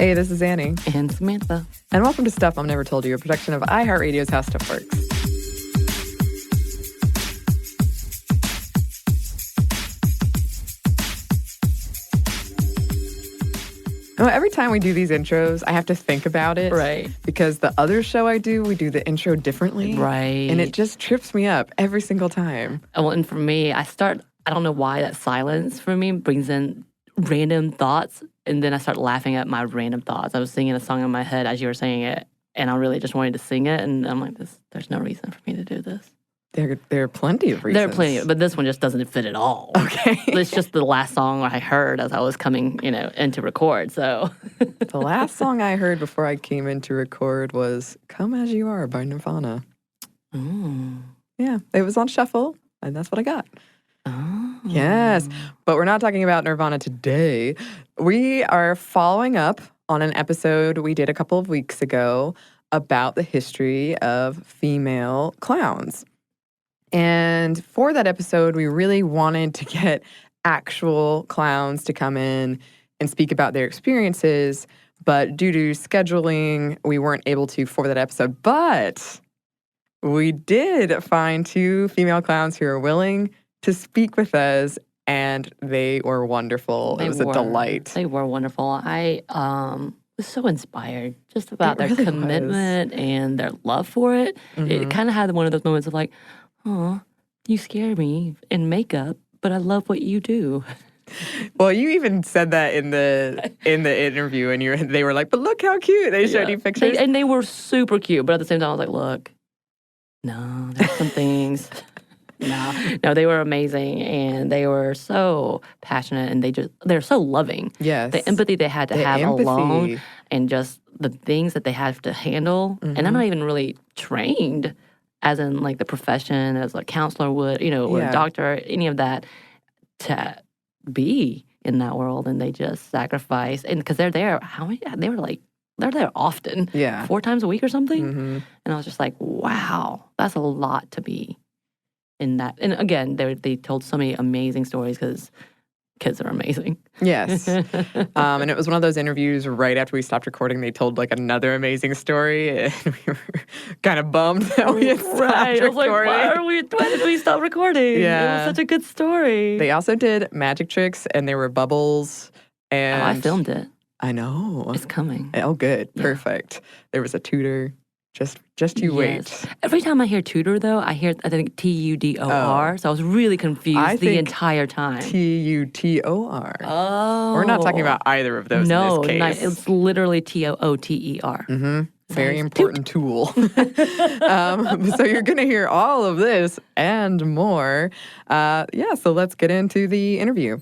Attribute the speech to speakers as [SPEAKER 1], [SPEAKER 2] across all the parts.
[SPEAKER 1] Hey, this is Anney.
[SPEAKER 2] And Samantha.
[SPEAKER 1] And welcome to Stuff Mom Never Told You, a production of iHeartRadio's How Stuff Works. Well, every time we do these intros, I have to think about it.
[SPEAKER 2] Right.
[SPEAKER 1] Because the other show I do, we do the intro differently.
[SPEAKER 2] Right.
[SPEAKER 1] And it just trips me up every single time.
[SPEAKER 2] Well, and for me, I don't know why that silence for me brings in random thoughts. And then I start laughing at my random thoughts. I was singing a song in my head as you were saying it. And I really just wanted to sing it. And I'm like, there's no reason for me to do this.
[SPEAKER 1] There are plenty of reasons.
[SPEAKER 2] There are plenty, but this one just doesn't fit at all.
[SPEAKER 1] Okay.
[SPEAKER 2] It's just the last song I heard as I was coming, in to record, so.
[SPEAKER 1] The last song I heard before I came in to record was Come As You Are by Nirvana.
[SPEAKER 2] Mm.
[SPEAKER 1] Yeah, it was on shuffle, and that's what I got.
[SPEAKER 2] Oh.
[SPEAKER 1] Yes, but we're not talking about Nirvana today. We are following up on an episode we did a couple of weeks ago about the history of female clowns. And for that episode, we really wanted to get actual clowns to come in and speak about their experiences. But due to scheduling, we weren't able to for that episode. But we did find two female clowns who are willing to speak with us, and they were wonderful. It was a delight.
[SPEAKER 2] They were wonderful. I was so inspired just about their commitment and their love for it. Mm-hmm. It kind of had one of those moments of like, oh, you scare me in makeup, but I love what you do.
[SPEAKER 1] Well, you even said that in the interview, and they were like, "But look how cute!" They showed you pictures,
[SPEAKER 2] and they were super cute. But at the same time, I was like, "Look, no, there's some things." No, they were amazing, and they were so passionate, and they're so loving.
[SPEAKER 1] Yes,
[SPEAKER 2] the empathy they had to have alone, and just the things that they have to handle. Mm-hmm. And I'm not even really trained, as in like the profession, as a counselor would, or a doctor, any of that, to be in that world. And they just sacrifice. And because they're there, they're there often.
[SPEAKER 1] Yeah. 4
[SPEAKER 2] times a week or something.
[SPEAKER 1] Mm-hmm.
[SPEAKER 2] And I was just like, wow, that's a lot to be in that. And again, they told so many amazing stories because kids are amazing.
[SPEAKER 1] Yes. And it was one of those interviews right after we stopped recording. They told like another amazing story, and we were kind of bummed that we had stopped recording.
[SPEAKER 2] I was like, why did we stop recording?
[SPEAKER 1] Yeah.
[SPEAKER 2] It was such a good story.
[SPEAKER 1] They also did magic tricks, and there were bubbles. And
[SPEAKER 2] I filmed it.
[SPEAKER 1] I know.
[SPEAKER 2] It's coming.
[SPEAKER 1] Oh, good. Yeah. Perfect. There was a tutor. Just you wait.
[SPEAKER 2] Every time I hear tutor, though, I think Tudor. So I was really confused the entire time.
[SPEAKER 1] Tutor.
[SPEAKER 2] Oh.
[SPEAKER 1] We're not talking about either of those in this case.
[SPEAKER 2] No, it's literally Tooter.
[SPEAKER 1] Mm-hmm. Very important tool. So you're going to hear all of this and more. So let's get into the interview.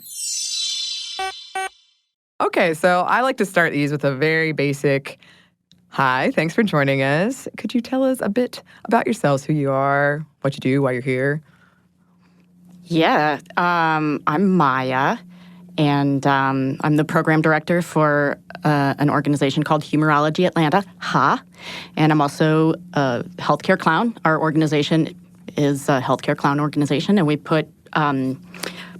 [SPEAKER 1] Okay, so I like to start these with a very basic hi, thanks for joining us. Could you tell us a bit about yourselves, who you are, what you do, why you're here?
[SPEAKER 3] Yeah, I'm Maya, and I'm the program director for an organization called Humorology Atlanta, HA, and I'm also a healthcare clown. Our organization is a healthcare clown organization, and we put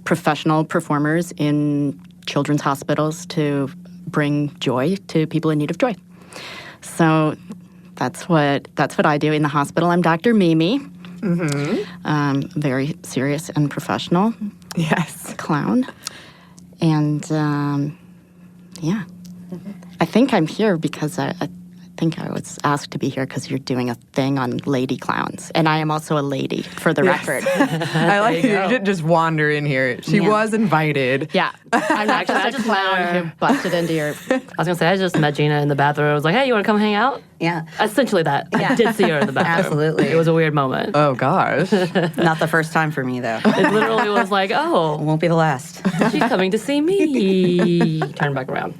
[SPEAKER 3] professional performers in children's hospitals to bring joy to people in need of joy. So that's what I do in the hospital. I'm Dr. Mimi. Mm-hmm. Very serious and professional.
[SPEAKER 1] Yes.
[SPEAKER 3] Clown. And, I think I'm here because I think I was asked to be here because you're doing a thing on lady clowns. And I am also a lady, for the record.
[SPEAKER 1] I like you didn't just wander in here. She was invited.
[SPEAKER 3] Yeah. I'm not just a clown who busted into your...
[SPEAKER 2] I was going to say, I just met Gina in the bathroom. I was like, hey, you want to come hang out?
[SPEAKER 4] Yeah.
[SPEAKER 2] Essentially that. Yeah. I did see her in the bathroom.
[SPEAKER 4] Absolutely.
[SPEAKER 2] It was a weird moment.
[SPEAKER 1] Oh, gosh.
[SPEAKER 4] Not the first time for me, though.
[SPEAKER 2] It literally was like, oh.
[SPEAKER 4] It won't be the last.
[SPEAKER 2] She's coming to see me. Turn back around.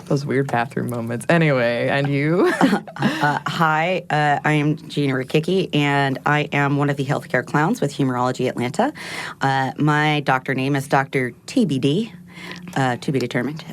[SPEAKER 1] Those weird bathroom moments. Anyway, and you?
[SPEAKER 4] Hi, I am Gina Rikicki, and I am one of the healthcare clowns with Humorology Atlanta. My doctor name is Dr. TBD. to be determined.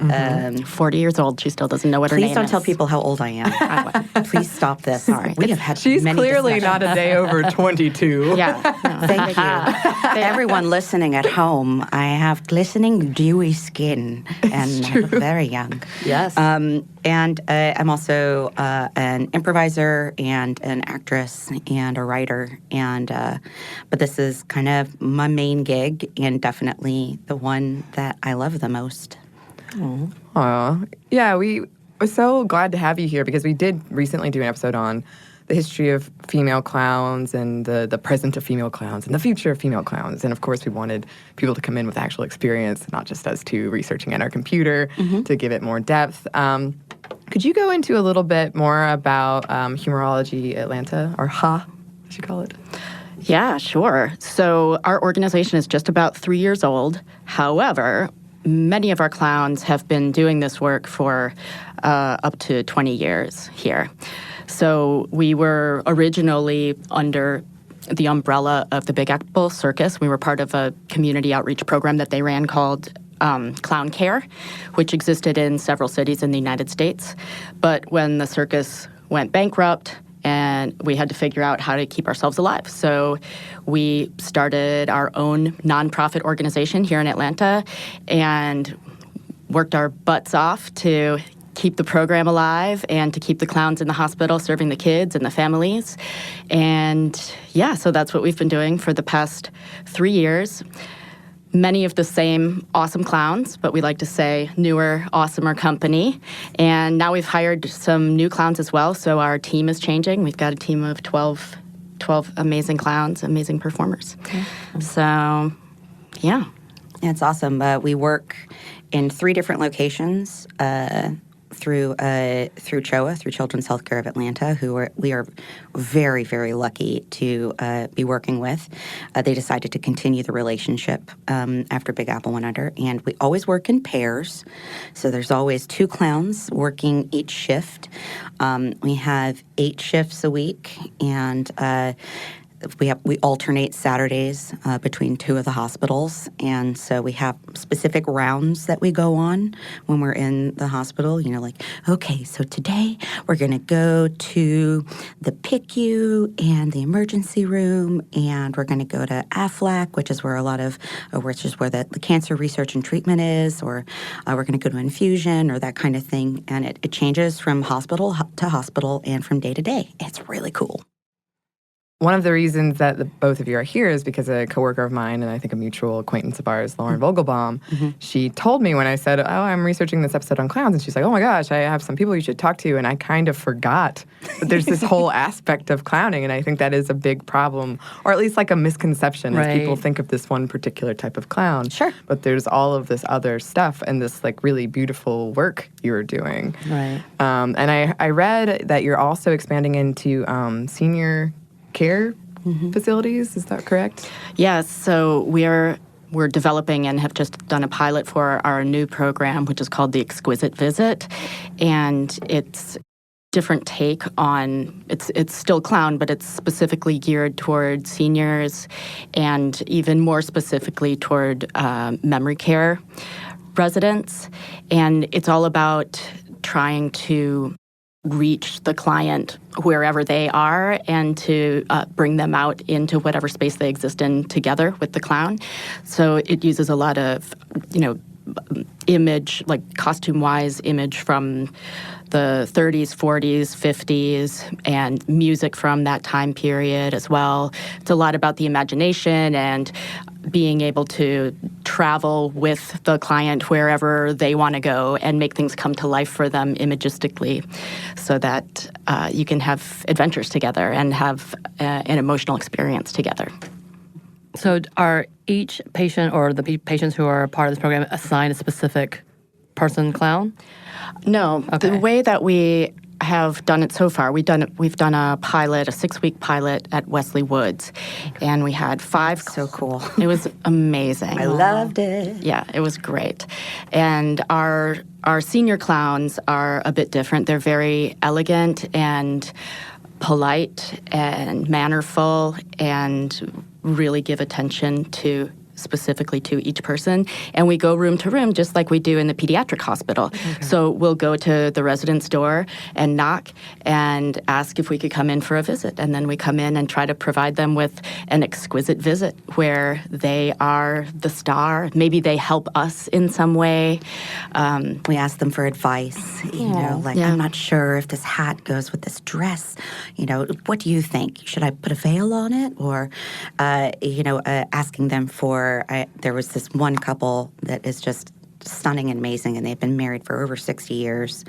[SPEAKER 3] 40 years old. She still doesn't know what her name is.
[SPEAKER 4] Please don't tell people how old I am. Please stop this.
[SPEAKER 3] Sorry.
[SPEAKER 4] We have had
[SPEAKER 1] She's
[SPEAKER 4] many
[SPEAKER 1] clearly
[SPEAKER 4] discussions.
[SPEAKER 1] not a day over 22.
[SPEAKER 3] Yeah. No,
[SPEAKER 4] Thank you. Everyone listening at home, I have glistening, dewy skin, and I look very young.
[SPEAKER 2] Yes.
[SPEAKER 4] And I'm also an improviser and an actress and a writer. But this is kind of my main gig and definitely the one that I love the most.
[SPEAKER 1] Aw. Yeah, we were so glad to have you here because we did recently do an episode on the history of female clowns and the present of female clowns and the future of female clowns. And of course, we wanted people to come in with actual experience, not just us two researching at our computer to give it more depth. Could you go into a little bit more about Humorology Atlanta, or HA, as you call it?
[SPEAKER 3] Yeah, sure. So our organization is just about 3 years old. However, many of our clowns have been doing this work for up to 20 years here. So we were originally under the umbrella of the Big Apple Circus. We were part of a community outreach program that they ran called Clown Care, which existed in several cities in the United States. But when the circus went bankrupt, and we had to figure out how to keep ourselves alive. So we started our own nonprofit organization here in Atlanta and worked our butts off to keep the program alive and to keep the clowns in the hospital serving the kids and the families. And yeah, so that's what we've been doing for the past 3 years. Many of the same awesome clowns, but we like to say newer, awesomer company. And now we've hired some new clowns as well, so our team is changing. We've got a team of 12 amazing clowns, amazing performers. So, yeah.
[SPEAKER 4] It's awesome. We work in 3 different locations through CHOA, through Children's Healthcare of Atlanta, we are very, very lucky to be working with. They decided to continue the relationship after Big Apple went under, and we always work in pairs. So there's always 2 clowns working each shift. We have 8 shifts a week, and we alternate Saturdays between 2 of the hospitals, and so we have specific rounds that we go on when we're in the hospital. You know, like, okay, so today we're going to go to the PICU and the emergency room, and we're going to go to AFLAC, which is where the cancer research and treatment is, or we're going to go to infusion or that kind of thing, and it changes from hospital to hospital and from day to day. It's really cool.
[SPEAKER 1] One of the reasons that both of you are here is because a coworker of mine, and I think a mutual acquaintance of ours, Lauren Vogelbaum, she told me when I said, oh, I'm researching this episode on clowns, and she's like, oh my gosh, I have some people you should talk to, and I kind of forgot that there's this whole aspect of clowning, and I think that is a big problem, or at least like a misconception, as people think of this one particular type of clown.
[SPEAKER 4] Sure.
[SPEAKER 1] But there's all of this other stuff and this like really beautiful work you're doing.
[SPEAKER 2] Right.
[SPEAKER 1] And I read that you're also expanding into senior care facilities. Is that correct?
[SPEAKER 3] Yes. So we're developing and have just done a pilot for our new program, which is called the Exquisite Visit, and it's different take on it's still clown, but it's specifically geared toward seniors, and even more specifically toward memory care residents, and it's all about trying to reach the client wherever they are and to bring them out into whatever space they exist in together with the clown. So it uses a lot of, image, like costume-wise image from the 30s, 40s, 50s, and music from that time period as well. It's a lot about the imagination and being able to travel with the client wherever they want to go and make things come to life for them imagistically so that you can have adventures together and have an emotional experience together.
[SPEAKER 2] So are each patient or the patients who are part of this program assigned a specific person clown?
[SPEAKER 3] No.
[SPEAKER 2] Okay.
[SPEAKER 3] The way that we have done it so far, we've done a pilot, a 6-week pilot at Wesley Woods, and we had 5.
[SPEAKER 4] So cool.
[SPEAKER 3] It was amazing.
[SPEAKER 4] I loved it.
[SPEAKER 3] Yeah, it was great. And our senior clowns are a bit different. They're very elegant and polite and mannerful and really give attention to specifically to each person. And we go room to room just like we do in the pediatric hospital. Okay. So we'll go to the resident's door and knock and ask if we could come in for a visit. And then we come in and try to provide them with an exquisite visit where they are the star. Maybe they help us in some way.
[SPEAKER 4] We ask them for advice, I'm not sure if this hat goes with this dress. What do you think? Should I put a veil on it? Or, asking them for, there was this one couple that is just stunning and amazing, and they've been married for over 60 years.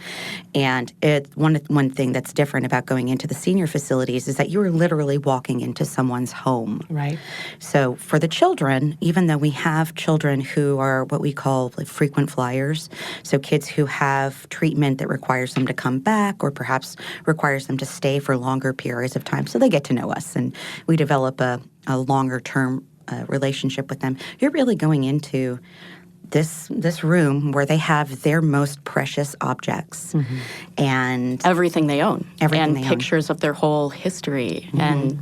[SPEAKER 4] And one thing that's different about going into the senior facilities is that you are literally walking into someone's home.
[SPEAKER 2] Right.
[SPEAKER 4] So for the children, even though we have children who are what we call frequent flyers, so kids who have treatment that requires them to come back or perhaps requires them to stay for longer periods of time, so they get to know us and we develop a longer-term relationship with them, you're really going into this room where they have their most precious objects and
[SPEAKER 3] everything they own,
[SPEAKER 4] and
[SPEAKER 3] pictures of their whole history, and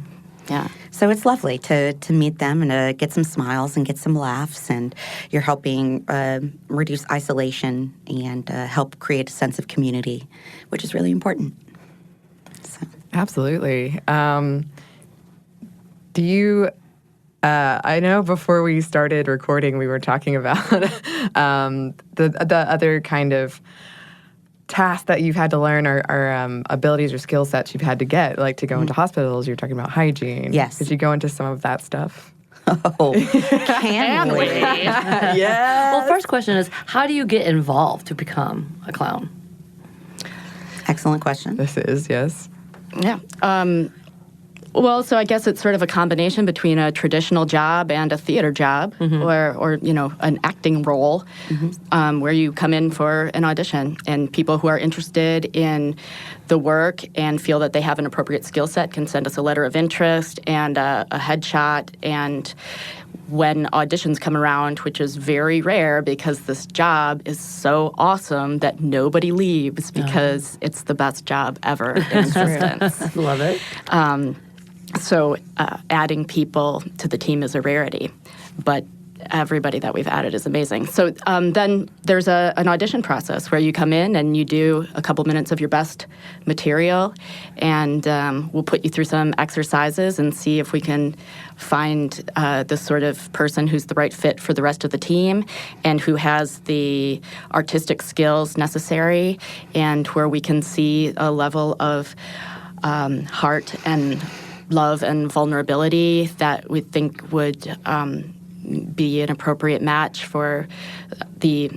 [SPEAKER 4] so it's lovely to meet them and to get some smiles and get some laughs, and you're helping reduce isolation and help create a sense of community, which is really important. So.
[SPEAKER 1] Absolutely. Do you? I know before we started recording, we were talking about the other kind of tasks that you've had to learn or abilities or skill sets you've had to get, like to go into hospitals. You're talking about hygiene.
[SPEAKER 4] Yes.
[SPEAKER 1] Could you go into some of that stuff?
[SPEAKER 4] Oh, can we?
[SPEAKER 1] Yes.
[SPEAKER 2] Well, first question is, how do you get involved to become a clown?
[SPEAKER 4] Excellent question.
[SPEAKER 1] This is, yes.
[SPEAKER 3] Yeah. Well, so I guess it's sort of a combination between a traditional job and a theater job, or an acting role, where you come in for an audition, and people who are interested in the work and feel that they have an appropriate skill set can send us a letter of interest and a headshot. And when auditions come around, which is very rare because this job is so awesome that nobody leaves because it's the best job ever in existence.
[SPEAKER 2] Love it.
[SPEAKER 3] So adding people to the team is a rarity, but everybody that we've added is amazing. So then there's an audition process where you come in and you do a couple minutes of your best material, and we'll put you through some exercises and see if we can find the sort of person who's the right fit for the rest of the team and who has the artistic skills necessary, and where we can see a level of heart and love and vulnerability that we think would be an appropriate match for the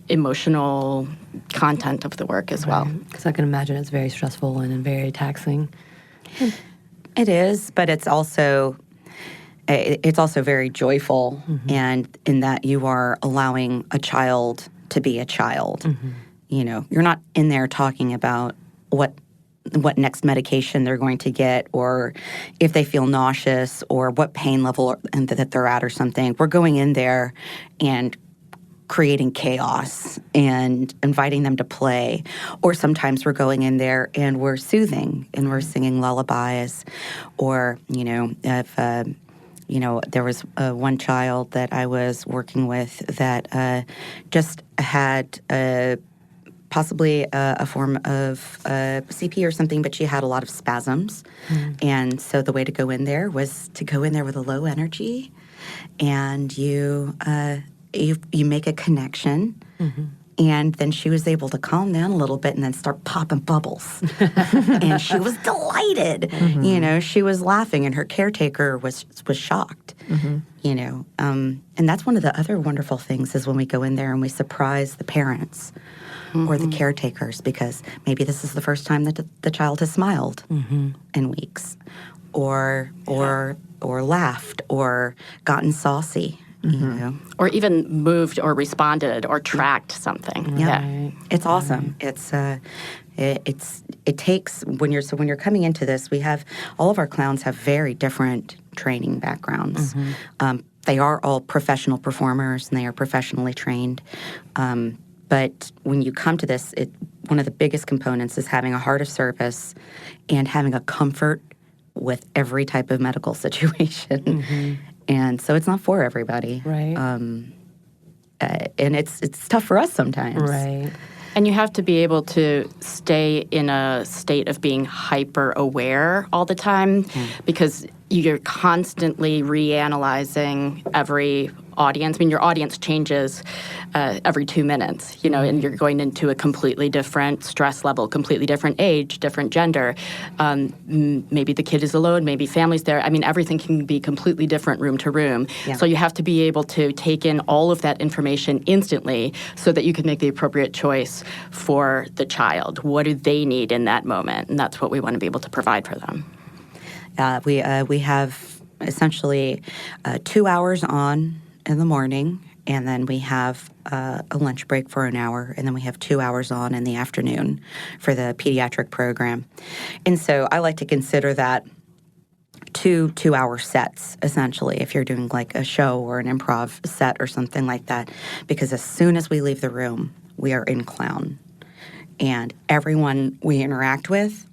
[SPEAKER 3] emotional content of the work as well.
[SPEAKER 2] Because I can imagine it's very stressful and very taxing.
[SPEAKER 4] It is, but it's also very joyful, and in that you are allowing a child to be a child. You're not in there talking about what next medication they're going to get, or if they feel nauseous, or what pain level that they're at or something. We're going in there and creating chaos and inviting them to play. Or sometimes we're going in there and we're soothing and we're singing lullabies. Or, if there was one child that I was working with that just had possibly a form of CP or something, but she had a lot of spasms. And so the way to go in there was to go in there with a low energy, and you make a connection. And then she was able to calm down a little bit and then start popping bubbles. And she was delighted. She was laughing, and her caretaker was shocked. And that's one of the other wonderful things is when we go in there and we surprise the parents or the caretakers, because maybe this is the first time that the child has smiled in weeks, or laughed, or gotten saucy.
[SPEAKER 3] Or even moved or responded or tracked something.
[SPEAKER 4] Yeah. It's awesome. It takes when you're coming into this, we have all of our clowns have very different training backgrounds. They are all professional performers and they are professionally trained. But when you come to this, one of the biggest components is having a heart of service and having a comfort with every type of medical situation. And so it's not for everybody.
[SPEAKER 2] Right.
[SPEAKER 4] And it's tough for us sometimes.
[SPEAKER 2] Right.
[SPEAKER 3] And you have to be able to stay in a state of being hyper aware all the time because you're constantly reanalyzing every audience. I mean, your audience changes every 2 minutes, and you're going into a completely different stress level, completely different age, different gender. Maybe the kid is alone, maybe family's there. I mean, everything can be completely different room to room. Yeah. So you have to be able to take in all of that information instantly so that you can make the appropriate choice for the child. What do they need in that moment? And that's what we want to be able to provide for them.
[SPEAKER 4] We have essentially 2 hours on in the morning, and then we have a lunch break for an hour, and then we have 2 hours on in the afternoon for the pediatric program. And so I like to consider that two 2-hour sets, essentially, if you're doing like a show or an improv set or something like that, because as soon as we leave the room, we are in clown. And everyone we interact with,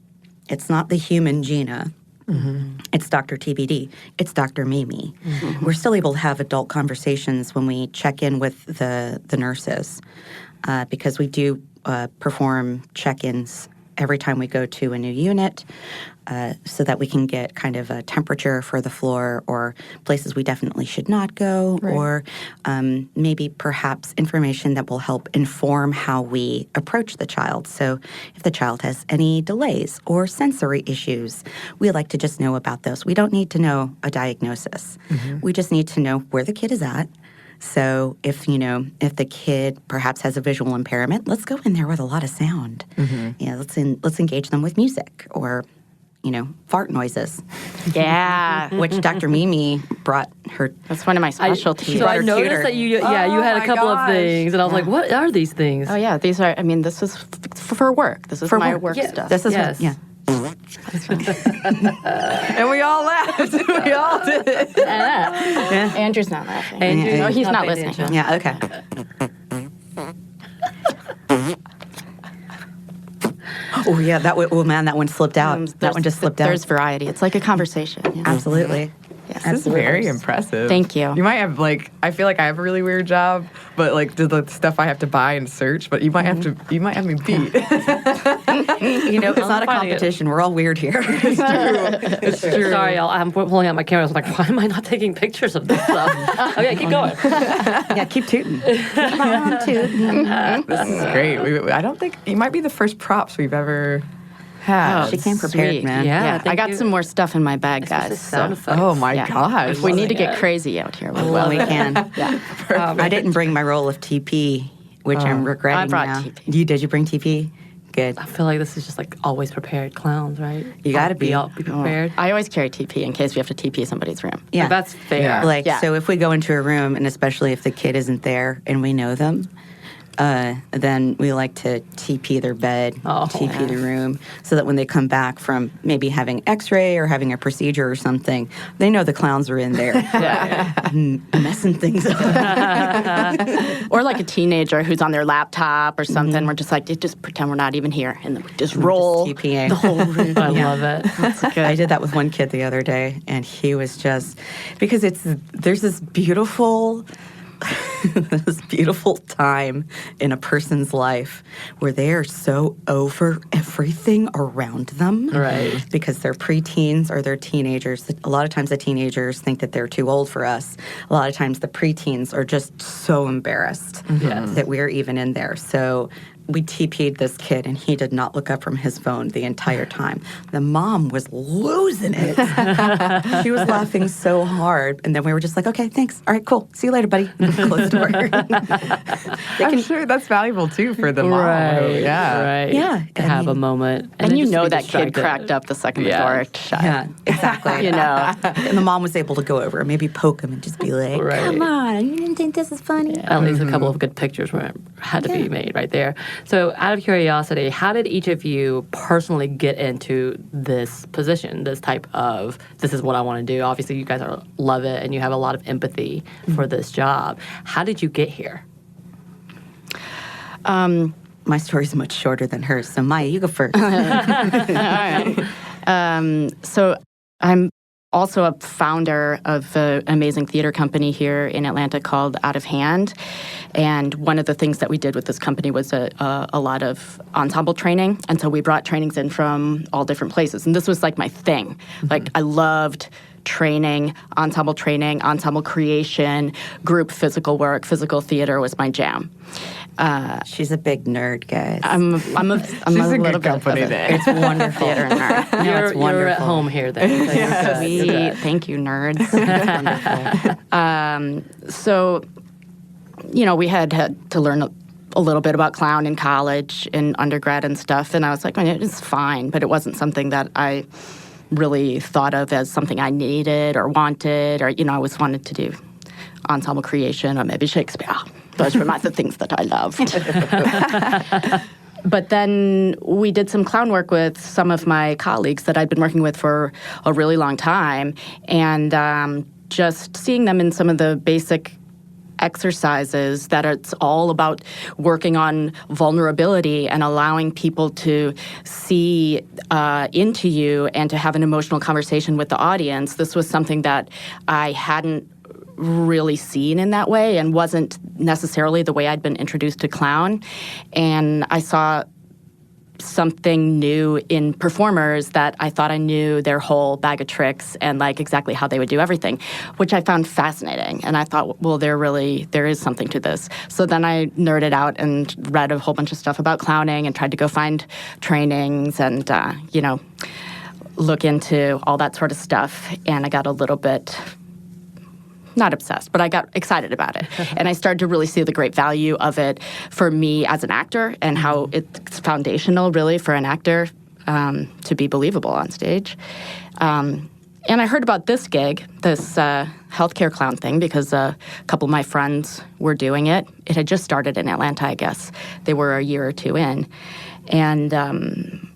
[SPEAKER 4] it's not the human Gina. Mm-hmm. It's Dr. TBD. It's Dr. Mimi. Mm-hmm. We're still able to have adult conversations when we check in with the nurses because we do perform check-ins every time we go to a new unit so that we can get kind of a temperature for the floor or places we definitely should not go, right. Or maybe perhaps information that will help inform how we approach the child. So if the child has any delays or sensory issues, we like to just know about those. We don't need to know a diagnosis. Mm-hmm. We just need to know where the kid is at. So if the kid perhaps has a visual impairment, let's go in there with a lot of sound. Mm-hmm. Let's engage them with music or, fart noises.
[SPEAKER 3] Yeah.
[SPEAKER 4] Which Dr. Mimi brought her.
[SPEAKER 3] That's one of my specialties.
[SPEAKER 2] I noticed that you had a couple of things, and I was like, what are these things?
[SPEAKER 3] Oh, yeah. These are, this is for work. This is for my work stuff.
[SPEAKER 4] This is
[SPEAKER 1] and we all laughed. We all did.
[SPEAKER 3] Yeah. Andrew's not laughing. He's not listening.
[SPEAKER 4] Yeah, okay. Oh, yeah, that one slipped out. That one just slipped out.
[SPEAKER 3] There's variety. It's like a conversation. Yeah.
[SPEAKER 4] Absolutely.
[SPEAKER 3] Yes.
[SPEAKER 1] This is very impressive.
[SPEAKER 3] Thank you.
[SPEAKER 1] You might have, I feel like I have a really weird job, but, the stuff I have to buy and search, but you might have me beat.
[SPEAKER 4] It's not a competition. We're all weird here.
[SPEAKER 1] It's true.
[SPEAKER 2] Sorry, y'all. I'm pulling out my camera. I was like, why am I not taking pictures of this stuff? Okay, keep going.
[SPEAKER 4] Yeah, keep tooting. Keep on tooting.
[SPEAKER 1] This is great. I don't think, you might be the first props we've ever had.
[SPEAKER 4] She came prepared,
[SPEAKER 3] sweet.
[SPEAKER 4] man.
[SPEAKER 3] Yeah, I got some more stuff in my bag, guys.
[SPEAKER 1] Oh my gosh.
[SPEAKER 3] If we need to get crazy out here,
[SPEAKER 4] we can.
[SPEAKER 3] Yeah.
[SPEAKER 4] I didn't bring my roll of TP, which I'm regretting
[SPEAKER 3] I brought
[SPEAKER 4] now.
[SPEAKER 3] TP.
[SPEAKER 4] Did you bring TP? Good.
[SPEAKER 2] I feel like this is just always prepared clowns, right?
[SPEAKER 4] You got to be
[SPEAKER 2] prepared.
[SPEAKER 3] I always carry TP in case we have to TP somebody's room.
[SPEAKER 4] Yeah,
[SPEAKER 2] that's fair.
[SPEAKER 1] Yeah.
[SPEAKER 4] So if we go into a room, and especially if the kid isn't there and we know them, then we like to TP their bed, TP the room, so that when they come back from maybe having x-ray or having a procedure or something, they know the clowns are in there messing things up.
[SPEAKER 3] Or like a teenager who's on their laptop or something. Mm-hmm. We're just pretend we're not even here and just roll
[SPEAKER 4] just TPing
[SPEAKER 3] the whole room.
[SPEAKER 2] I love it.
[SPEAKER 3] That's good.
[SPEAKER 4] I did that with one kid the other day, and he was just, because there's this beautiful time in a person's life where they are so over everything around them.
[SPEAKER 2] Right.
[SPEAKER 4] Because they're preteens or they're teenagers. A lot of times the teenagers think that they're too old for us. A lot of times the preteens are just so embarrassed that we're even in there. So we TP'd this kid, and he did not look up from his phone the entire time. The mom was losing it. She was laughing so hard. And then we were just like, okay, thanks. All right, cool. See you later, buddy. Close the door.
[SPEAKER 1] I'm sure that's valuable, too, for the mom.
[SPEAKER 2] Right.
[SPEAKER 1] Yeah.
[SPEAKER 2] Right.
[SPEAKER 4] Yeah.
[SPEAKER 2] To have a moment.
[SPEAKER 3] And that kid cracked up the second the door shut.
[SPEAKER 4] Yeah, exactly. And the mom was able to go over and maybe poke him and just be like, come on, you didn't think this is funny?
[SPEAKER 2] Yeah, at least a couple of good pictures had to be made right there. So out of curiosity, how did each of you personally get into this position, this type of, this is what I want to do? Obviously, you guys love it, and you have a lot of empathy for this job. How did you get here?
[SPEAKER 4] My story's much shorter than hers, so Maya, you go first.
[SPEAKER 3] All right. So I'm also a founder of an amazing theater company here in Atlanta called Out of Hand. And one of the things that we did with this company was a lot of ensemble training. And so we brought trainings in from all different places. And this was like my thing. Mm-hmm. Like I loved training, ensemble creation, group physical work, physical theater was my jam.
[SPEAKER 4] She's a big nerd, guys.
[SPEAKER 3] I'm a
[SPEAKER 1] little
[SPEAKER 3] good
[SPEAKER 1] bit company
[SPEAKER 3] of
[SPEAKER 1] then.
[SPEAKER 4] It's wonderful.
[SPEAKER 3] Theater nerd.
[SPEAKER 4] No, it's wonderful.
[SPEAKER 2] You're at home here then. So
[SPEAKER 3] Sweet. Thank you, nerds. So, we had to learn a little bit about clown in college, in undergrad and stuff, and I was like, it's fine, but it wasn't something that I really thought of as something I needed or wanted, or, I always wanted to do ensemble creation or maybe Shakespeare. Those were the things that I loved. But then we did some clown work with some of my colleagues that I'd been working with for a really long time, and just seeing them in some of the basic exercises that it's all about working on vulnerability and allowing people to see into you and to have an emotional conversation with the audience. This was something that I hadn't really seen in that way and wasn't necessarily the way I'd been introduced to clown. And I saw something new in performers that I thought I knew their whole bag of tricks and like exactly how they would do everything, which I found fascinating. And I thought, well, there is something to this. So then I nerded out and read a whole bunch of stuff about clowning and tried to go find trainings and, look into all that sort of stuff. And I got a little bit not obsessed, but I got excited about it. And I started to really see the great value of it for me as an actor and how it's foundational, really, for an actor to be believable on stage. And I heard about this gig, this healthcare clown thing, because a couple of my friends were doing it. It had just started in Atlanta, I guess. They were a year or two in. And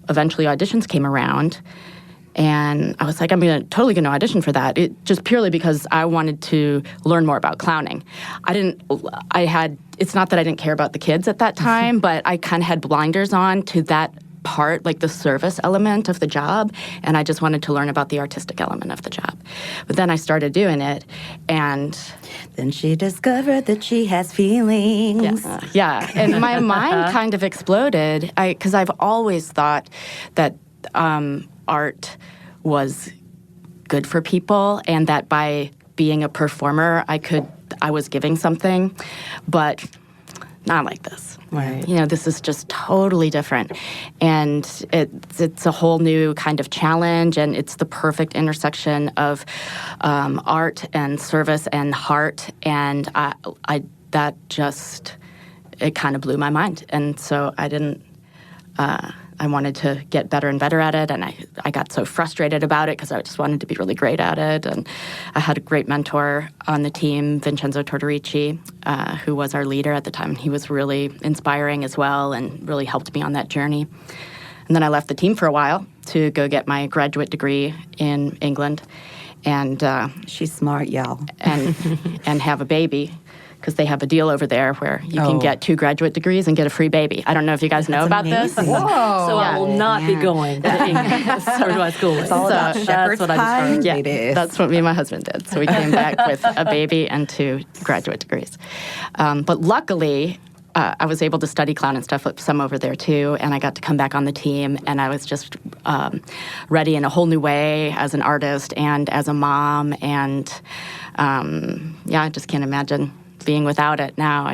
[SPEAKER 3] eventually auditions came around. And I was like, I'm totally going to audition for that. Just purely because I wanted to learn more about clowning. It's not that I didn't care about the kids at that time, but I kind of had blinders on to that part, like the service element of the job. And I just wanted to learn about the artistic element of the job. But then I started doing it, and
[SPEAKER 4] then she discovered that she has feelings.
[SPEAKER 3] Yeah. And my mind kind of exploded because I've always thought that art was good for people and that by being a performer, I was giving something, but not like this.
[SPEAKER 4] Right.
[SPEAKER 3] This is just totally different. And it's a whole new kind of challenge, and it's the perfect intersection of art and service and heart. And it kind of blew my mind. And so I wanted to get better and better at it, and I got so frustrated about it because I just wanted to be really great at it. And I had a great mentor on the team, Vincenzo Tortorici, who was our leader at the time. He was really inspiring as well and really helped me on that journey. And then I left the team for a while to go get my graduate degree in England. And
[SPEAKER 4] she's smart, y'all.
[SPEAKER 3] and have a baby. Because they have a deal over there where you can get 2 graduate degrees and get a free baby. I don't know if you guys know about this.
[SPEAKER 1] Whoa.
[SPEAKER 2] So I will not be going to my school.
[SPEAKER 4] It's all about shepherd's pie.
[SPEAKER 3] Yeah, that's what me and my husband did. So we came back with a baby and 2 graduate degrees. But luckily, I was able to study clown and stuff some over there too, and I got to come back on the team, and I was just ready in a whole new way as an artist and as a mom, and I just can't imagine being without it now.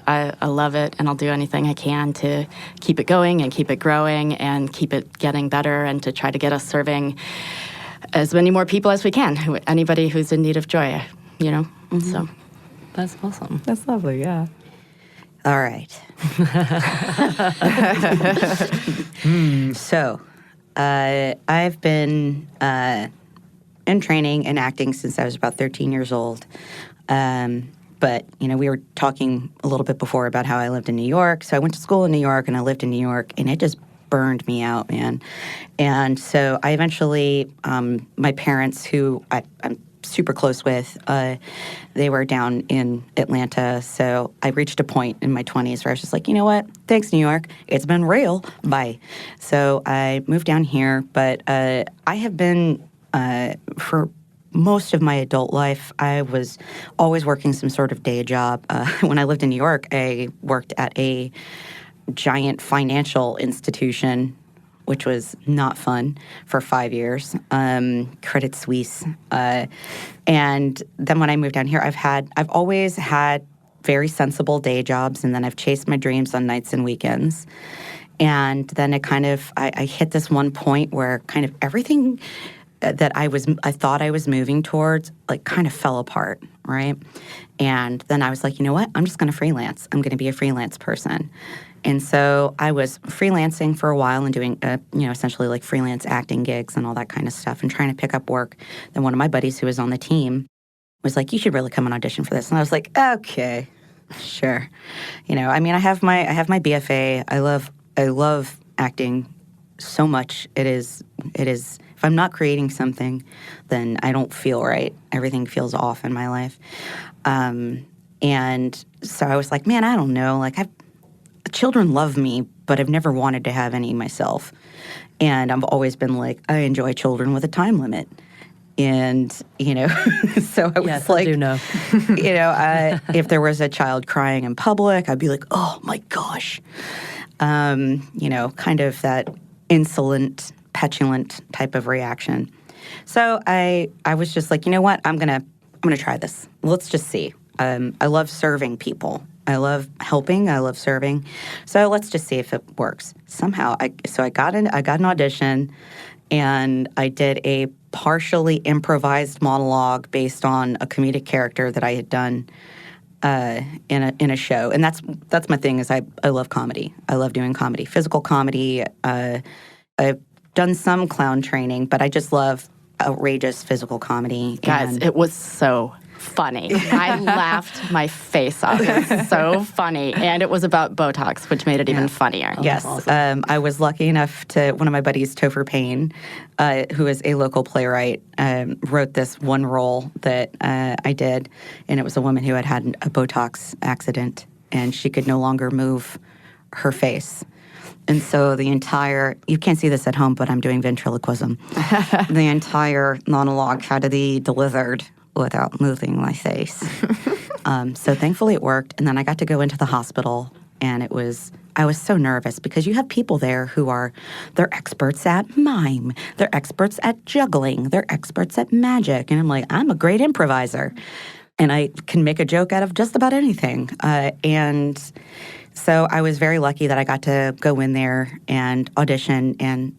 [SPEAKER 3] I love it, and I'll do anything I can to keep it going and keep it growing and keep it getting better and to try to get us serving as many more people as we can, anybody who's in need of joy,
[SPEAKER 2] Mm-hmm.
[SPEAKER 3] So
[SPEAKER 2] that's awesome.
[SPEAKER 1] That's lovely, yeah.
[SPEAKER 4] All right. So I've been in training and acting since I was about 13 years old. But, we were talking a little bit before about how I lived in New York. So I went to school in New York, and I lived in New York, and it just burned me out, man. And so I eventually, my parents, who I'm super close with, they were down in Atlanta. So I reached a point in my 20s where I was just like, you know what? Thanks, New York. It's been real. Bye. So I moved down here. But I have been, for most of my adult life, I was always working some sort of day job. When I lived in New York, I worked at a giant financial institution, which was not fun, for 5 years, Credit Suisse. And then when I moved down here, I've always had very sensible day jobs, and then I've chased my dreams on nights and weekends. And then I hit this one point where kind of everything that I thought I was moving towards, like, kind of fell apart, right? And then I was like, you know what? I'm just going to freelance. I'm going to be a freelance person. And so I was freelancing for a while and doing, essentially like freelance acting gigs and all that kind of stuff and trying to pick up work. Then one of my buddies who was on the team was like, you should really come and audition for this. And I was like, okay, sure. I have my BFA. I love acting so much. It is. If I'm not creating something, then I don't feel right. Everything feels off in my life. And so I was like, man, I don't know. Like, children love me, but I've never wanted to have any myself. And I've always been like, I enjoy children with a time limit. And, so I was like,
[SPEAKER 2] I do know.
[SPEAKER 4] If there was a child crying in public, I'd be like, oh my gosh. Kind of that insolent, petulant type of reaction. So I was just like, you know what? I'm gonna try this. Let's just see. I love serving people. I love helping. I love serving. So let's just see if it works. Somehow, I got an audition, and I did a partially improvised monologue based on a comedic character that I had done in a show. And that's my thing. Is I love comedy. I love doing comedy, physical comedy. I've done some clown training, but I just love outrageous physical comedy.
[SPEAKER 3] Guys, it was so funny. I laughed my face off. It was so funny. And it was about Botox, which made it even funnier.
[SPEAKER 4] Yes. Awesome. I was lucky enough to, one of my buddies, Topher Payne, who is a local playwright, wrote this one role that I did. And it was a woman who had a Botox accident, and she could no longer move her face. And so you can't see this at home, but I'm doing ventriloquism. The entire monologue had to be delivered without moving my face. So thankfully it worked. And then I got to go into the hospital, and I was so nervous because you have people there they're experts at mime. They're experts at juggling. They're experts at magic. And I'm like, I'm a great improviser. And I can make a joke out of just about anything. And so I was very lucky that I got to go in there and audition, and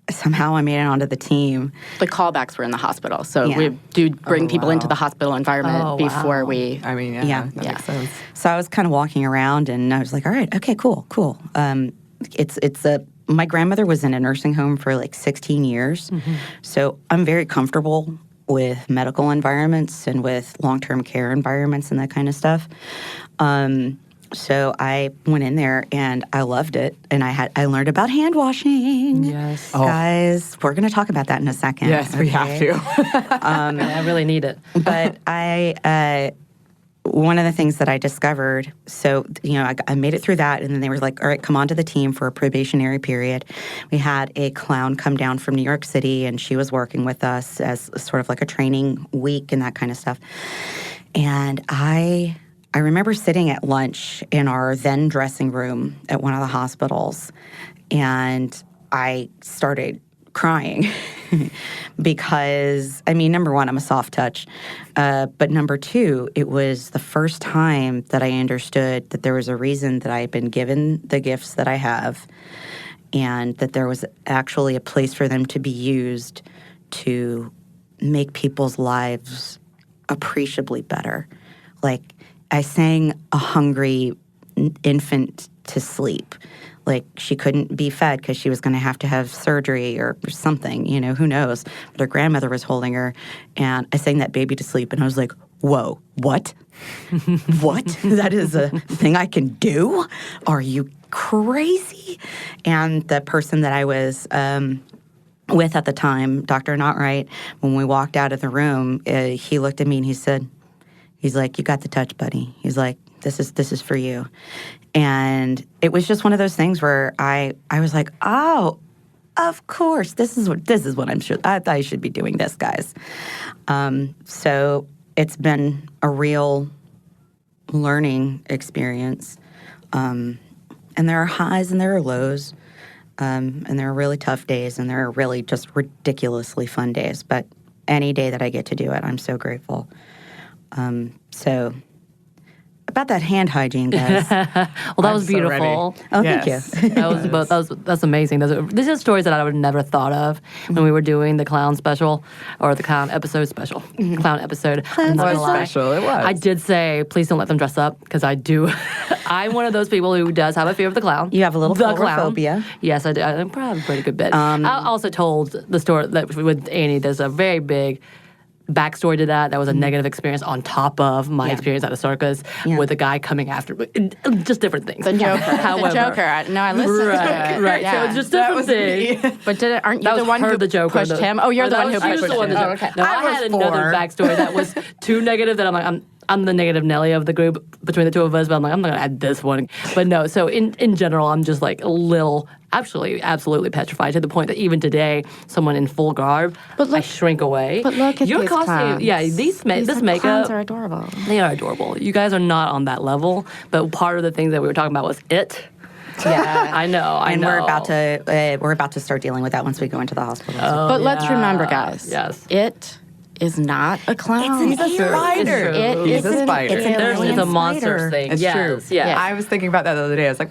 [SPEAKER 4] somehow I made it onto the team.
[SPEAKER 3] The callbacks were in the hospital, so we do bring people into the hospital environment before we...
[SPEAKER 1] that makes sense.
[SPEAKER 4] So I was kind of walking around, and I was like, all right, okay, cool. My grandmother was in a nursing home for like 16 years, so I'm very comfortable with medical environments and with long-term care environments and that kind of stuff. So I went in there, and I loved it, and I learned about hand washing.
[SPEAKER 2] Yes.
[SPEAKER 4] Guys, we're going to talk about that in a second.
[SPEAKER 1] Yes, we have to.
[SPEAKER 2] I really need it.
[SPEAKER 4] But one of the things that I discovered, so, I made it through that, and then they were like, all right, come on to the team for a probationary period. We had a clown come down from New York City, and she was working with us as sort of like a training week and that kind of stuff. And I remember sitting at lunch in our then dressing room at one of the hospitals, and I started crying because, number one, I'm a soft touch, but number two, it was the first time that I understood that there was a reason that I had been given the gifts that I have, and that there was actually a place for them to be used to make people's lives appreciably better. Like, I sang a hungry infant to sleep. Like, she couldn't be fed because she was going to have surgery or something, who knows. But her grandmother was holding her, and I sang that baby to sleep, and I was like, whoa, what? What? That is a thing I can do? Are you crazy? And the person that I was with at the time, Dr. Notwright, when we walked out of the room, he looked at me and he's like, you got the touch, buddy. He's like, this is for you. And it was just one of those things where I was like, oh, of course, this is what I should be doing this, guys. So it's been a real learning experience. And there are highs and there are lows. And there are really tough days and there are really just ridiculously fun days. But any day that I get to do it, I'm so grateful. So about that hand hygiene, guys.
[SPEAKER 2] Well, that was beautiful.
[SPEAKER 4] Oh,
[SPEAKER 1] Yes.
[SPEAKER 4] thank you.
[SPEAKER 2] That's amazing. These are stories that I would have never thought of when we were doing the clown special or the clown episode special. Clown episode. I'm not
[SPEAKER 1] It was
[SPEAKER 2] gonna lie.
[SPEAKER 1] special. It was.
[SPEAKER 2] I did say, please don't let them dress up because I do. I'm one of those people who does have a fear of the clown.
[SPEAKER 4] You have a little
[SPEAKER 2] the clown.
[SPEAKER 4] phobia.
[SPEAKER 2] Yes, I do. I probably have a pretty good bit. I also told the story that with Anney, there's a very big backstory to that. That was a negative experience on top of my experience at a circus with a guy coming after me. Just different things.
[SPEAKER 3] The Joker.
[SPEAKER 2] However,
[SPEAKER 3] The Joker. I listened to it.
[SPEAKER 2] Right.
[SPEAKER 3] Yeah.
[SPEAKER 2] So it's just different things.
[SPEAKER 3] But aren't you
[SPEAKER 2] That
[SPEAKER 3] the
[SPEAKER 2] was
[SPEAKER 3] one
[SPEAKER 2] her,
[SPEAKER 3] who
[SPEAKER 2] the Joker,
[SPEAKER 3] pushed him? Oh, you're the one who pushed him.
[SPEAKER 2] him.
[SPEAKER 3] Oh, okay.
[SPEAKER 2] No, I had another backstory that was too negative that I'm like, I'm the negative Nelly of the group between the two of us, but I'm like, I'm not going to add this one. But no, so in general, I'm just like a little, actually, absolutely petrified to the point that even today, someone in full garb, I shrink away.
[SPEAKER 3] But look at
[SPEAKER 2] your
[SPEAKER 3] these
[SPEAKER 2] costume.
[SPEAKER 3] clowns.
[SPEAKER 2] Yeah, this makeup.
[SPEAKER 3] Clowns are adorable.
[SPEAKER 2] They are adorable. You guys are not on that level, but part of the things that we were talking about was it.
[SPEAKER 4] Yeah,
[SPEAKER 2] I know.
[SPEAKER 4] and we're about to start dealing with that once we go into the hospital.
[SPEAKER 3] But let's remember, guys.
[SPEAKER 2] Yes.
[SPEAKER 3] It is not a clown.
[SPEAKER 4] It's a spider.
[SPEAKER 1] It's a spider.
[SPEAKER 2] It's a monster
[SPEAKER 4] spider.
[SPEAKER 2] thing.
[SPEAKER 1] It's
[SPEAKER 2] yes,
[SPEAKER 1] true.
[SPEAKER 2] Yes.
[SPEAKER 1] I was thinking about that the other day. I was like,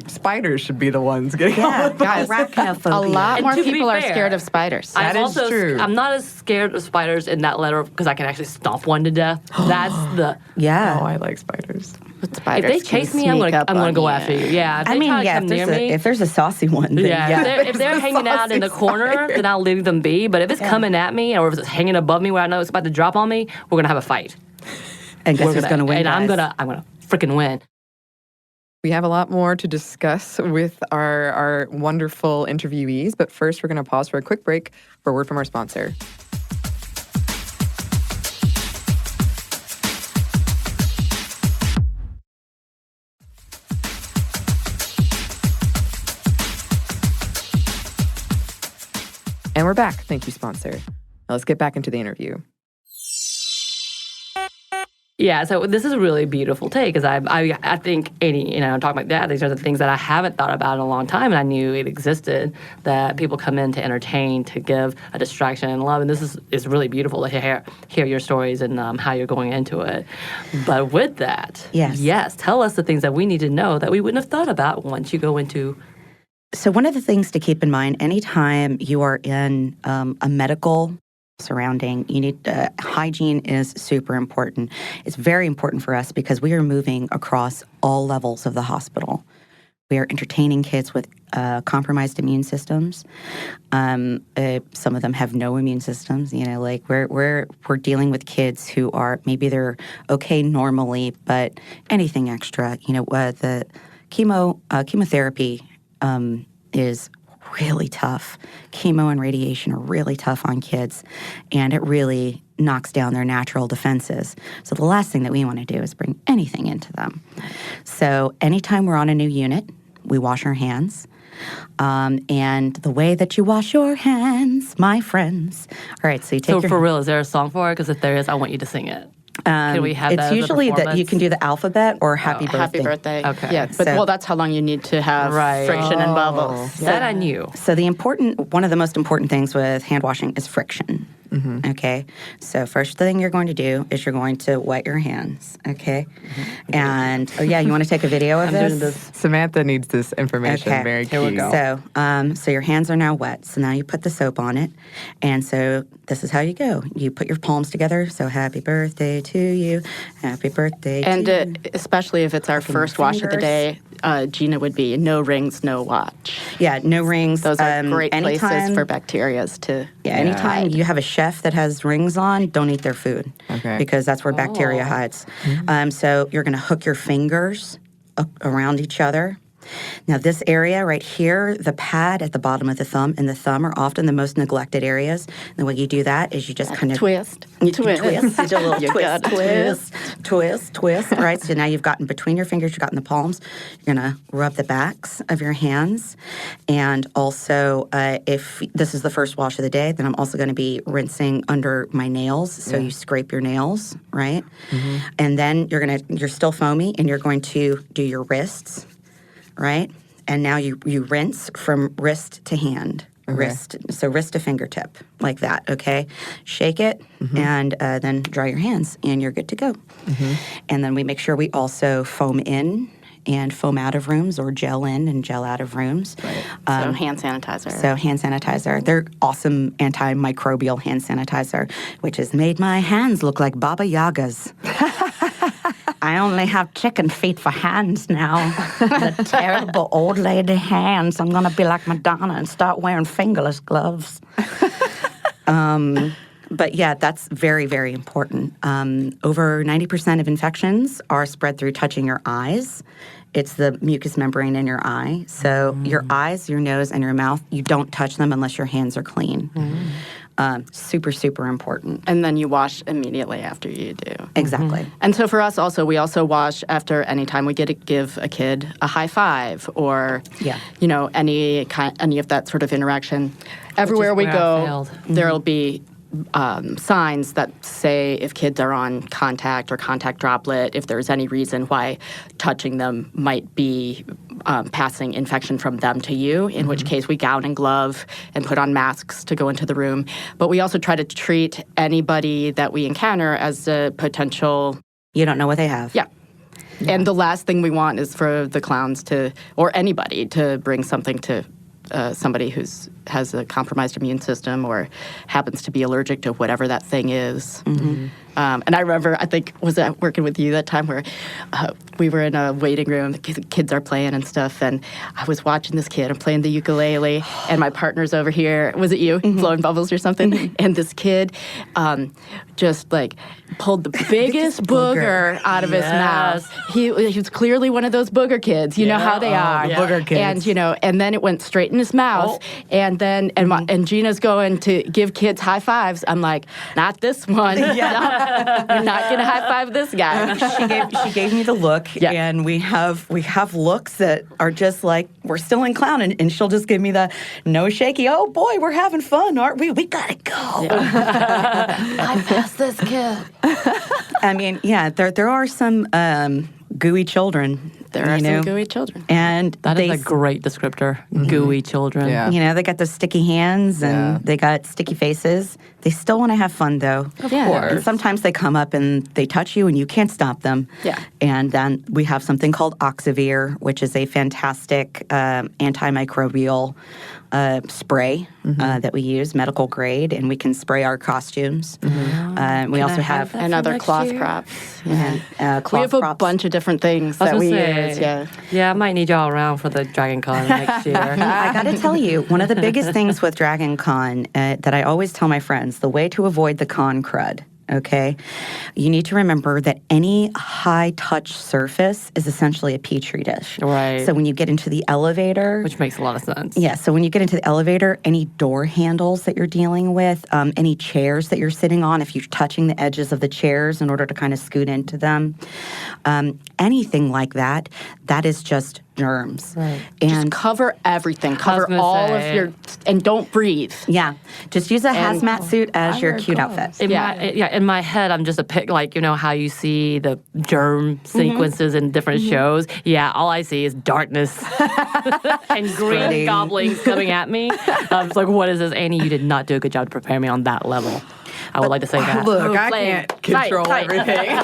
[SPEAKER 1] spiders should be the ones getting all
[SPEAKER 4] Yeah,
[SPEAKER 1] of us.
[SPEAKER 4] arachnophobia.
[SPEAKER 3] A lot
[SPEAKER 2] And
[SPEAKER 3] more
[SPEAKER 2] to be
[SPEAKER 3] people are
[SPEAKER 2] fair,
[SPEAKER 3] scared of spiders.
[SPEAKER 1] That is true.
[SPEAKER 2] I'm not as scared of spiders in that letter because I can actually stomp one to death. That's the.
[SPEAKER 4] Yeah.
[SPEAKER 1] Oh, I like spiders.
[SPEAKER 3] But
[SPEAKER 2] If
[SPEAKER 3] spiders
[SPEAKER 2] they
[SPEAKER 3] can
[SPEAKER 2] chase me, I'm
[SPEAKER 3] sneak up
[SPEAKER 2] gonna
[SPEAKER 3] on
[SPEAKER 2] go
[SPEAKER 3] you.
[SPEAKER 2] after you. Yeah. If
[SPEAKER 4] I
[SPEAKER 2] they
[SPEAKER 4] mean,
[SPEAKER 2] try to
[SPEAKER 4] yeah,
[SPEAKER 2] come near me.
[SPEAKER 4] if there's a saucy one, then
[SPEAKER 2] Yeah, if they're hanging out in the corner, then I'll leave them be. But if it's coming at me, or if it's hanging above me where I know it's about to drop on me, we're gonna have a fight.
[SPEAKER 4] And guess who's going to win,
[SPEAKER 2] And I'm
[SPEAKER 4] guys?
[SPEAKER 2] gonna freaking win.
[SPEAKER 1] We have a lot more to discuss with our wonderful interviewees, but first we're going to pause for a quick break for a word from our sponsor. And we're back. Thank you, sponsor. Now let's get back into the interview.
[SPEAKER 2] Yeah, so this is a really beautiful take because I think Anney, talking about that, these are the things that I haven't thought about in a long time, and I knew it existed, that people come in to entertain, to give a distraction and love, and this is really beautiful to hear your stories and how you're going into it. But with that, yes, tell us the things that we need to know that we wouldn't have thought about once you go into.
[SPEAKER 4] So one of the things to keep in mind, anytime you are in a medical surrounding, you need hygiene is super important. It's very important for us because we are moving across all levels of the hospital. We are entertaining kids with compromised immune systems. Some of them have no immune systems. We're dealing with kids who are maybe they're okay normally, but anything extra. The chemotherapy is really tough. Chemo and radiation are really tough on kids, and it really knocks down their natural defenses. So the last thing that we want to do is bring anything into them. So anytime we're on a new unit, we wash our hands. And the way that you wash your hands, my friends. All right, so you take
[SPEAKER 2] So for real, is there a song for it? Because if there is, I want you to sing it. Can we have that
[SPEAKER 4] It's
[SPEAKER 2] as a
[SPEAKER 4] usually that you
[SPEAKER 2] performance?
[SPEAKER 4] can do the alphabet or happy birthday.
[SPEAKER 3] Happy birthday.
[SPEAKER 2] Okay.
[SPEAKER 3] Yeah, but
[SPEAKER 4] So-
[SPEAKER 3] that's how long you need to have
[SPEAKER 2] Right.
[SPEAKER 3] friction and bubbles.
[SPEAKER 2] That I knew.
[SPEAKER 4] So one of the most important things with hand washing is friction. Okay, so first thing you're going to do is you're going to wet your hands. Okay, and you want to take a video of
[SPEAKER 2] I'm doing this.
[SPEAKER 1] Samantha needs this information.
[SPEAKER 4] Okay.
[SPEAKER 1] Very key.
[SPEAKER 2] Here we go.
[SPEAKER 4] So your hands are now wet. So now you put the soap on it, and so this is how you go. You put your palms together. So happy birthday to you, happy birthday
[SPEAKER 3] And
[SPEAKER 4] to you.
[SPEAKER 3] especially if it's our first wash of the day, Gina would be no rings, no watch.
[SPEAKER 4] Yeah, no rings.
[SPEAKER 3] Those are great places
[SPEAKER 4] anytime-
[SPEAKER 3] for bacterias to.
[SPEAKER 4] Yeah, anytime you have a chef that has rings on, don't eat their food.
[SPEAKER 1] Okay.
[SPEAKER 4] Because that's where bacteria hides. So you're going to hook your fingers around each other. Now, this area right here, the pad at the bottom of the thumb and the thumb are often the most neglected areas. And the way you do that is you just kind of
[SPEAKER 3] twist.
[SPEAKER 4] You do a little twist, right? So now you've gotten between your fingers, you've gotten the palms. You're going to rub the backs of your hands. And also, if this is the first wash of the day, then I'm also going to be rinsing under my nails. So you scrape your nails, right? Mm-hmm. And then you're still foamy, and you're going to do your wrists, right? And now you rinse from wrist to hand. Okay. Wrist to fingertip, like that, okay? Shake it, and then dry your hands, and you're good to go. Mm-hmm. And then we make sure we also foam in and foam out of rooms, or gel in and gel out of rooms.
[SPEAKER 3] Right. So hand sanitizer.
[SPEAKER 4] Hand sanitizer. They're awesome antimicrobial hand sanitizer, which has made my hands look like Baba Yaga's. I only have chicken feet for hands now. The terrible old lady hands. I'm going to be like Madonna and start wearing fingerless gloves. But yeah, that's very, very important. Over 90% of infections are spread through touching your eyes. It's the mucous membrane in your eye. So your eyes, your nose, and your mouth, you don't touch them unless your hands are clean. Super, super important.
[SPEAKER 3] And then you wash immediately after you do.
[SPEAKER 4] Exactly.
[SPEAKER 3] Mm-hmm. And so for us also, we also wash after any time we get to give a kid a high five or, any of that sort of interaction. Everywhere we go, there'll be signs that say if kids are on contact or contact droplet, if there's any reason why touching them might be passing infection from them to you, in which case we gown and glove and put on masks to go into the room. But we also try to treat anybody that we encounter as a potential...
[SPEAKER 4] You don't know what they have.
[SPEAKER 3] Yeah. And the last thing we want is for the clowns or anybody to bring something to somebody has a compromised immune system or happens to be allergic to whatever that thing is. Mm-hmm. And I remember, I think, was I working with you that time where we were in a waiting room, the kids are playing and stuff, and I was watching this kid, I'm playing the ukulele, and my partner's over here, was it you, blowing bubbles or something? And this kid just pulled the biggest booger out of his mouth. He was clearly one of those booger kids, you know how they are.
[SPEAKER 1] Booger kids.
[SPEAKER 3] And, and then it went straight in his mouth, and then, and Gina's going to give kids high fives. I'm like, not this one. You're not going to high five this guy.
[SPEAKER 4] She gave me the look, and we have looks that are just like, we're still in clown, and she'll just give me the no shaky, oh boy, we're having fun, aren't we? We gotta go.
[SPEAKER 3] I passed this kid.
[SPEAKER 4] I mean, there are some gooey children.
[SPEAKER 3] There are some gooey children.
[SPEAKER 4] And
[SPEAKER 2] that is a great descriptor, gooey children.
[SPEAKER 1] Yeah.
[SPEAKER 4] They got those sticky hands and they got sticky faces. They still want to have fun, though.
[SPEAKER 1] Of course.
[SPEAKER 4] And sometimes they come up and they touch you and you can't stop them.
[SPEAKER 3] Yeah.
[SPEAKER 4] And then we have something called Oxivir, which is a fantastic antimicrobial spray that we use, medical grade, and we can spray our costumes. We also have
[SPEAKER 3] another cloth props.
[SPEAKER 4] Cloth
[SPEAKER 3] we have a
[SPEAKER 4] props.
[SPEAKER 3] bunch of different things that we use.
[SPEAKER 2] Yeah, I might need y'all around for the Dragon Con next year.
[SPEAKER 4] I got to tell you, one of the biggest things with Dragon Con that I always tell my friends, the way to avoid the con crud, okay? You need to remember that any high-touch surface is essentially a petri dish.
[SPEAKER 2] Right.
[SPEAKER 4] So when you get into the elevator...
[SPEAKER 2] Which makes a lot of sense.
[SPEAKER 4] Yeah, so when you get into the elevator, any door handles that you're dealing with, any chairs that you're sitting on, if you're touching the edges of the chairs in order to kind of scoot into them, anything like that, that is just germs.
[SPEAKER 3] Right. And just cover everything. Cover all of your... And don't breathe.
[SPEAKER 4] Yeah. Just use a hazmat suit as your cute outfit.
[SPEAKER 2] In my head, I'm just a pic, how you see the germ sequences in different shows. Yeah, all I see is darkness and green goblins coming at me. It's like, what is this? Annie, you did not do a good job to prepare me on that level. I would like to say that.
[SPEAKER 1] Look, I can't control everything.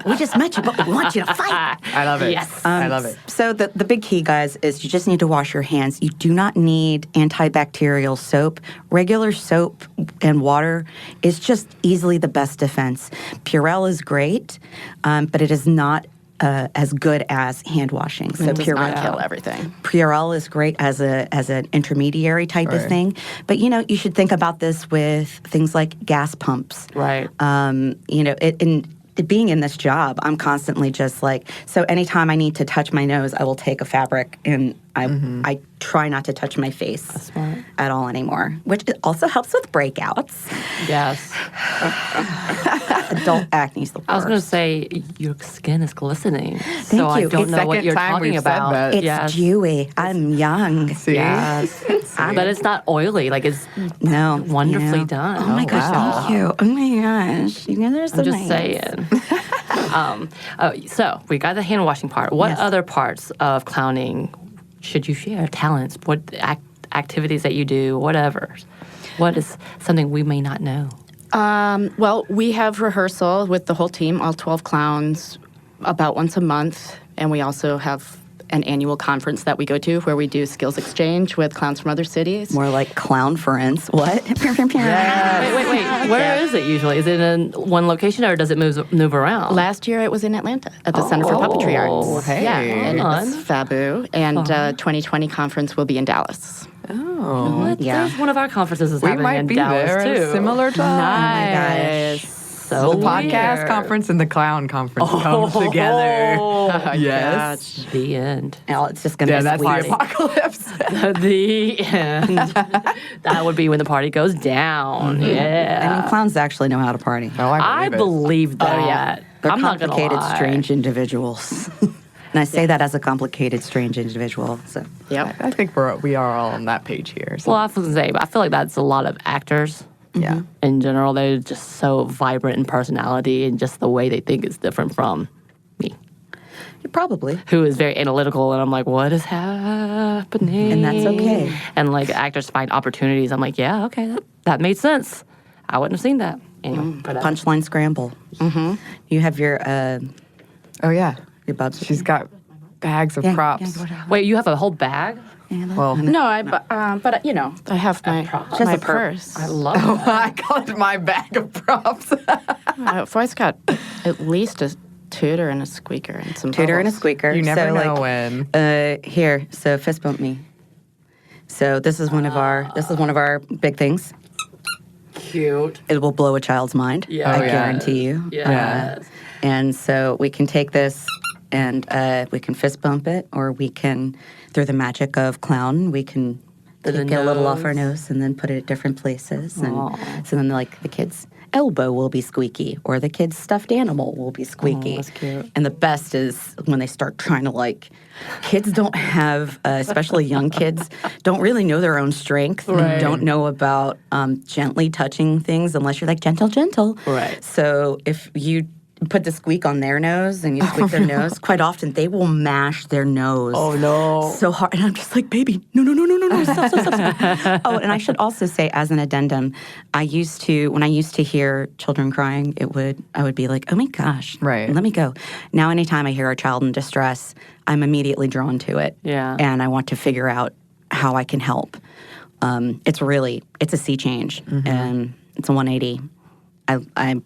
[SPEAKER 4] We just met you, but we want you to fight.
[SPEAKER 1] I love it.
[SPEAKER 2] Yes.
[SPEAKER 1] I love it.
[SPEAKER 4] So the big key, guys, is you just need to wash your hands. You do not need antibacterial soap. Regular soap and water is just easily the best defense. Purell is great, but it is not as good as hand washing. So
[SPEAKER 3] Purell does not kill everything.
[SPEAKER 4] Purell is great as an intermediary type of thing. But you should think about this with things like gas pumps.
[SPEAKER 2] Right.
[SPEAKER 4] being in this job, I'm constantly just like, so anytime I need to touch my nose, I will take a fabric and I try not to touch my face at all anymore, which also helps with breakouts.
[SPEAKER 2] Yes.
[SPEAKER 4] Adult acne's the worst.
[SPEAKER 2] I was going to say, your skin is glistening.
[SPEAKER 4] Thank
[SPEAKER 2] so I
[SPEAKER 4] you.
[SPEAKER 2] don't know what
[SPEAKER 1] second
[SPEAKER 2] you're
[SPEAKER 1] time
[SPEAKER 2] talking
[SPEAKER 1] we've said
[SPEAKER 2] about.
[SPEAKER 1] that.
[SPEAKER 4] It's dewy. I'm young.
[SPEAKER 1] See?
[SPEAKER 2] Yes. But it's not oily. Like, it's wonderfully done.
[SPEAKER 4] Oh my gosh, thank you. Oh my gosh. You guys are so
[SPEAKER 2] I'm just
[SPEAKER 4] nice.
[SPEAKER 2] saying. So we got the hand washing part. What other parts of clowning should you share? Talents, what activities that you do, whatever. What is something we may not know?
[SPEAKER 3] Well, we have rehearsal with the whole team, all 12 clowns, about once a month. And we also have an annual conference that we go to where we do skills exchange with clowns from other cities.
[SPEAKER 4] More like clown friends. What?
[SPEAKER 2] Wait. Where is it usually? Is it in one location or does it move around?
[SPEAKER 3] Last year it was in Atlanta at the Center for Puppetry Arts.
[SPEAKER 1] Hey.
[SPEAKER 3] Yeah, and it was
[SPEAKER 2] Fun.
[SPEAKER 3] Fabu. And 2020 conference will be in Dallas.
[SPEAKER 1] Oh.
[SPEAKER 4] Yeah.
[SPEAKER 2] There's one of our conferences is
[SPEAKER 1] We
[SPEAKER 2] happening
[SPEAKER 1] might
[SPEAKER 2] in
[SPEAKER 1] be
[SPEAKER 2] Dallas
[SPEAKER 1] there at
[SPEAKER 2] too.
[SPEAKER 1] a similar time.
[SPEAKER 3] Nice.
[SPEAKER 2] So
[SPEAKER 1] The podcast
[SPEAKER 2] weird.
[SPEAKER 1] conference and the clown conference come together. Yes.
[SPEAKER 2] The end.
[SPEAKER 4] Now it's just going to
[SPEAKER 1] Yeah,
[SPEAKER 4] be
[SPEAKER 1] that's
[SPEAKER 4] sweet.
[SPEAKER 1] the apocalypse.
[SPEAKER 2] The end. That would be when the party goes down. Yeah.
[SPEAKER 4] I mean, clowns actually know how to party.
[SPEAKER 1] Oh,
[SPEAKER 2] I believe that.
[SPEAKER 4] They're
[SPEAKER 2] I'm not gonna
[SPEAKER 4] complicated,
[SPEAKER 2] lie.
[SPEAKER 4] strange individuals. And I say that as a complicated, strange individual. So
[SPEAKER 3] Yep.
[SPEAKER 1] I think we are all on that page here. So.
[SPEAKER 2] Well, I was going to say, I feel like that's a lot of actors.
[SPEAKER 1] Yeah.
[SPEAKER 2] In general, they're just so vibrant in personality and just the way they think is different from me,
[SPEAKER 4] probably.
[SPEAKER 2] who is very analytical. And I'm like, what is happening?
[SPEAKER 4] And that's okay.
[SPEAKER 2] And like actors find opportunities. I'm like, yeah, okay, that made sense. I wouldn't have seen that. Anyway,
[SPEAKER 4] Punchline scramble. Mm-hmm. You have your
[SPEAKER 1] Oh, yeah.
[SPEAKER 4] bubs.
[SPEAKER 1] She's got bags of props.
[SPEAKER 2] Wait, you have a whole bag?
[SPEAKER 1] Well,
[SPEAKER 3] No, but you know, I have my
[SPEAKER 4] a
[SPEAKER 3] purse.
[SPEAKER 2] I love it.
[SPEAKER 1] I call it my bag of props.
[SPEAKER 3] I've always got at least a tutor and a squeaker and some
[SPEAKER 4] Tutor and a
[SPEAKER 3] bubbles.
[SPEAKER 4] squeaker.
[SPEAKER 1] You never
[SPEAKER 4] so,
[SPEAKER 1] know
[SPEAKER 4] like,
[SPEAKER 1] when.
[SPEAKER 4] Here, so fist bump me. So this is one of our big things.
[SPEAKER 2] Cute.
[SPEAKER 4] It will blow a child's mind.
[SPEAKER 2] Yeah.
[SPEAKER 4] I
[SPEAKER 2] Oh, yeah.
[SPEAKER 4] guarantee you.
[SPEAKER 2] Yes.
[SPEAKER 4] And so we can take this and we can fist bump it, or we can, through the magic of clown, we can
[SPEAKER 2] The
[SPEAKER 4] get a little off
[SPEAKER 2] nose.
[SPEAKER 4] our nose and then put it at different places. And
[SPEAKER 2] Aw.
[SPEAKER 4] so then, like, the kid's elbow will be squeaky, or the kid's stuffed animal will be squeaky.
[SPEAKER 2] that's cute.
[SPEAKER 4] And the best is when they start trying to, like, kids don't have, especially young kids, don't really know their own strength.
[SPEAKER 2] Right.
[SPEAKER 4] Don't know about gently touching things unless you're like, gentle, gentle.
[SPEAKER 2] Right.
[SPEAKER 4] So if you put the squeak on their nose and you squeak their nose, quite often they will mash their nose.
[SPEAKER 2] Oh, no.
[SPEAKER 4] So hard. And I'm just like, baby, no, stop. Oh, and I should also say, as an addendum, when I used to hear children crying, I would be like, oh my gosh,
[SPEAKER 1] Right.
[SPEAKER 4] let me go. Now, anytime I hear a child in distress, I'm immediately drawn to it.
[SPEAKER 2] Yeah.
[SPEAKER 4] And I want to figure out how I can help. It's a sea change, and it's a 180. I'm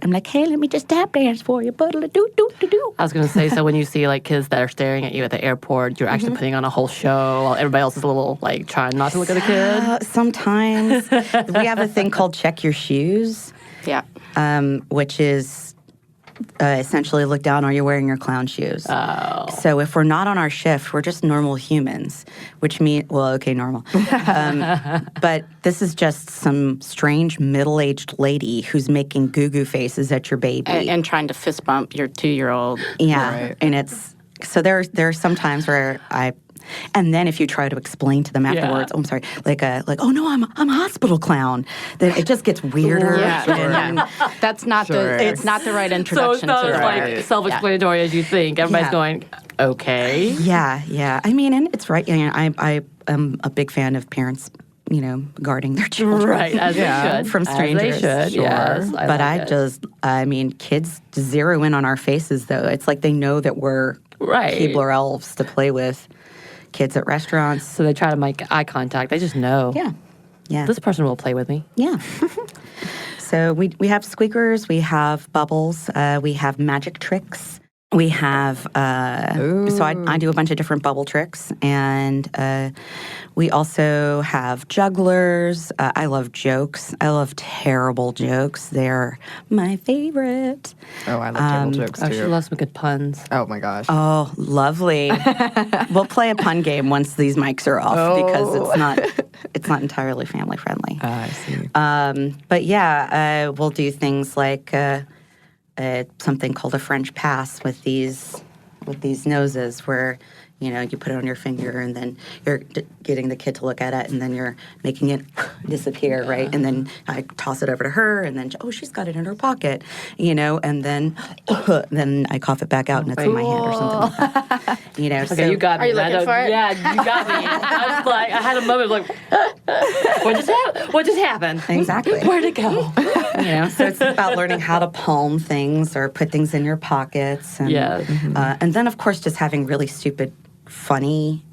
[SPEAKER 4] like, hey, let me just tap dance for you. Do.
[SPEAKER 2] I was going to say, so when you see like kids that are staring at you at the airport, you're actually putting on a whole show while everybody else is a little like trying not to look at the kid.
[SPEAKER 4] Sometimes we have a thing called check your shoes,
[SPEAKER 3] Yeah.
[SPEAKER 4] which is essentially look down, are you wearing your clown shoes?
[SPEAKER 2] Oh.
[SPEAKER 4] So if we're not on our shift, we're just normal humans, which means, well, okay, normal. But this is just some strange middle-aged lady who's making goo-goo faces at your baby.
[SPEAKER 3] And trying to fist bump your 2-year-old.
[SPEAKER 4] Yeah,
[SPEAKER 1] Right.
[SPEAKER 4] and it's so there are some times where and then if you try to explain to them afterwards, oh, I'm sorry, like oh no, I'm a hospital clown, then it just gets weirder.
[SPEAKER 3] Yeah. That's not
[SPEAKER 1] Sure.
[SPEAKER 3] it's not the right
[SPEAKER 2] So
[SPEAKER 3] introduction
[SPEAKER 2] it's not
[SPEAKER 3] to
[SPEAKER 2] as
[SPEAKER 3] the
[SPEAKER 2] like
[SPEAKER 1] Right.
[SPEAKER 2] self-explanatory as you think. Everybody's
[SPEAKER 4] Yeah.
[SPEAKER 2] going, okay.
[SPEAKER 4] Yeah. I mean, and it's right. You know, I am a big fan of parents, guarding their children.
[SPEAKER 2] Right, as
[SPEAKER 1] Yeah.
[SPEAKER 2] they should.
[SPEAKER 4] From strangers.
[SPEAKER 2] As they should,
[SPEAKER 1] Sure.
[SPEAKER 2] yes.
[SPEAKER 4] But kids zero in on our faces, though. It's like they know that we're
[SPEAKER 2] Right.
[SPEAKER 4] Keebler elves to play with. Kids at restaurants.
[SPEAKER 2] So they try to make eye contact. They just know.
[SPEAKER 4] Yeah.
[SPEAKER 2] This person will play with me.
[SPEAKER 4] Yeah. So we have squeakers, we have bubbles, we have magic tricks. We have, so I do a bunch of different bubble tricks, and we also have jugglers. I love jokes. I love terrible jokes. They're my favorite.
[SPEAKER 1] Oh, I love terrible jokes, too.
[SPEAKER 2] Oh, she loves some good puns.
[SPEAKER 1] Oh, my gosh.
[SPEAKER 4] Oh, lovely. We'll play a pun game once these mics are off because it's not entirely family friendly.
[SPEAKER 1] I see.
[SPEAKER 4] But yeah, we'll do things like something called a French pass with these noses, where you put it on your finger and then you're getting the kid to look at it and then you're making it disappear, right? And then I toss it over to her and then she's got it in her pocket, and then I cough it back out and it's in my hand or something like that.
[SPEAKER 2] Okay,
[SPEAKER 4] so
[SPEAKER 2] you got me.
[SPEAKER 3] Are you looking for it?
[SPEAKER 2] Yeah, you got me. I was like, I had a moment like, what just happened?
[SPEAKER 4] Exactly.
[SPEAKER 2] Where'd it go?
[SPEAKER 4] So it's about learning how to palm things or put things in your pockets. And, and then, of course, just having really stupid, funny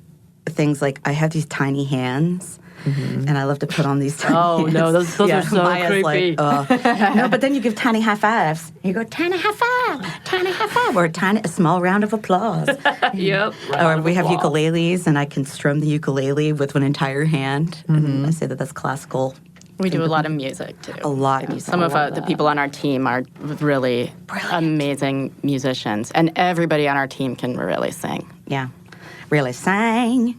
[SPEAKER 4] things like I have these tiny hands. And I love to put on these tiny hands.
[SPEAKER 2] Oh, no, those are so
[SPEAKER 4] Maya's
[SPEAKER 2] creepy.
[SPEAKER 4] Like, no, but then you give tiny high fives. You go, tiny high five, or a small round of applause.
[SPEAKER 2] Yep.
[SPEAKER 4] Or we have ukuleles, and I can strum the ukulele with one entire hand. And I say that's classical.
[SPEAKER 3] We do a lot of music, too.
[SPEAKER 4] A lot of music.
[SPEAKER 3] Some of the people on our team are really amazing musicians, and everybody on our team can really sing.
[SPEAKER 4] Yeah. Really sang.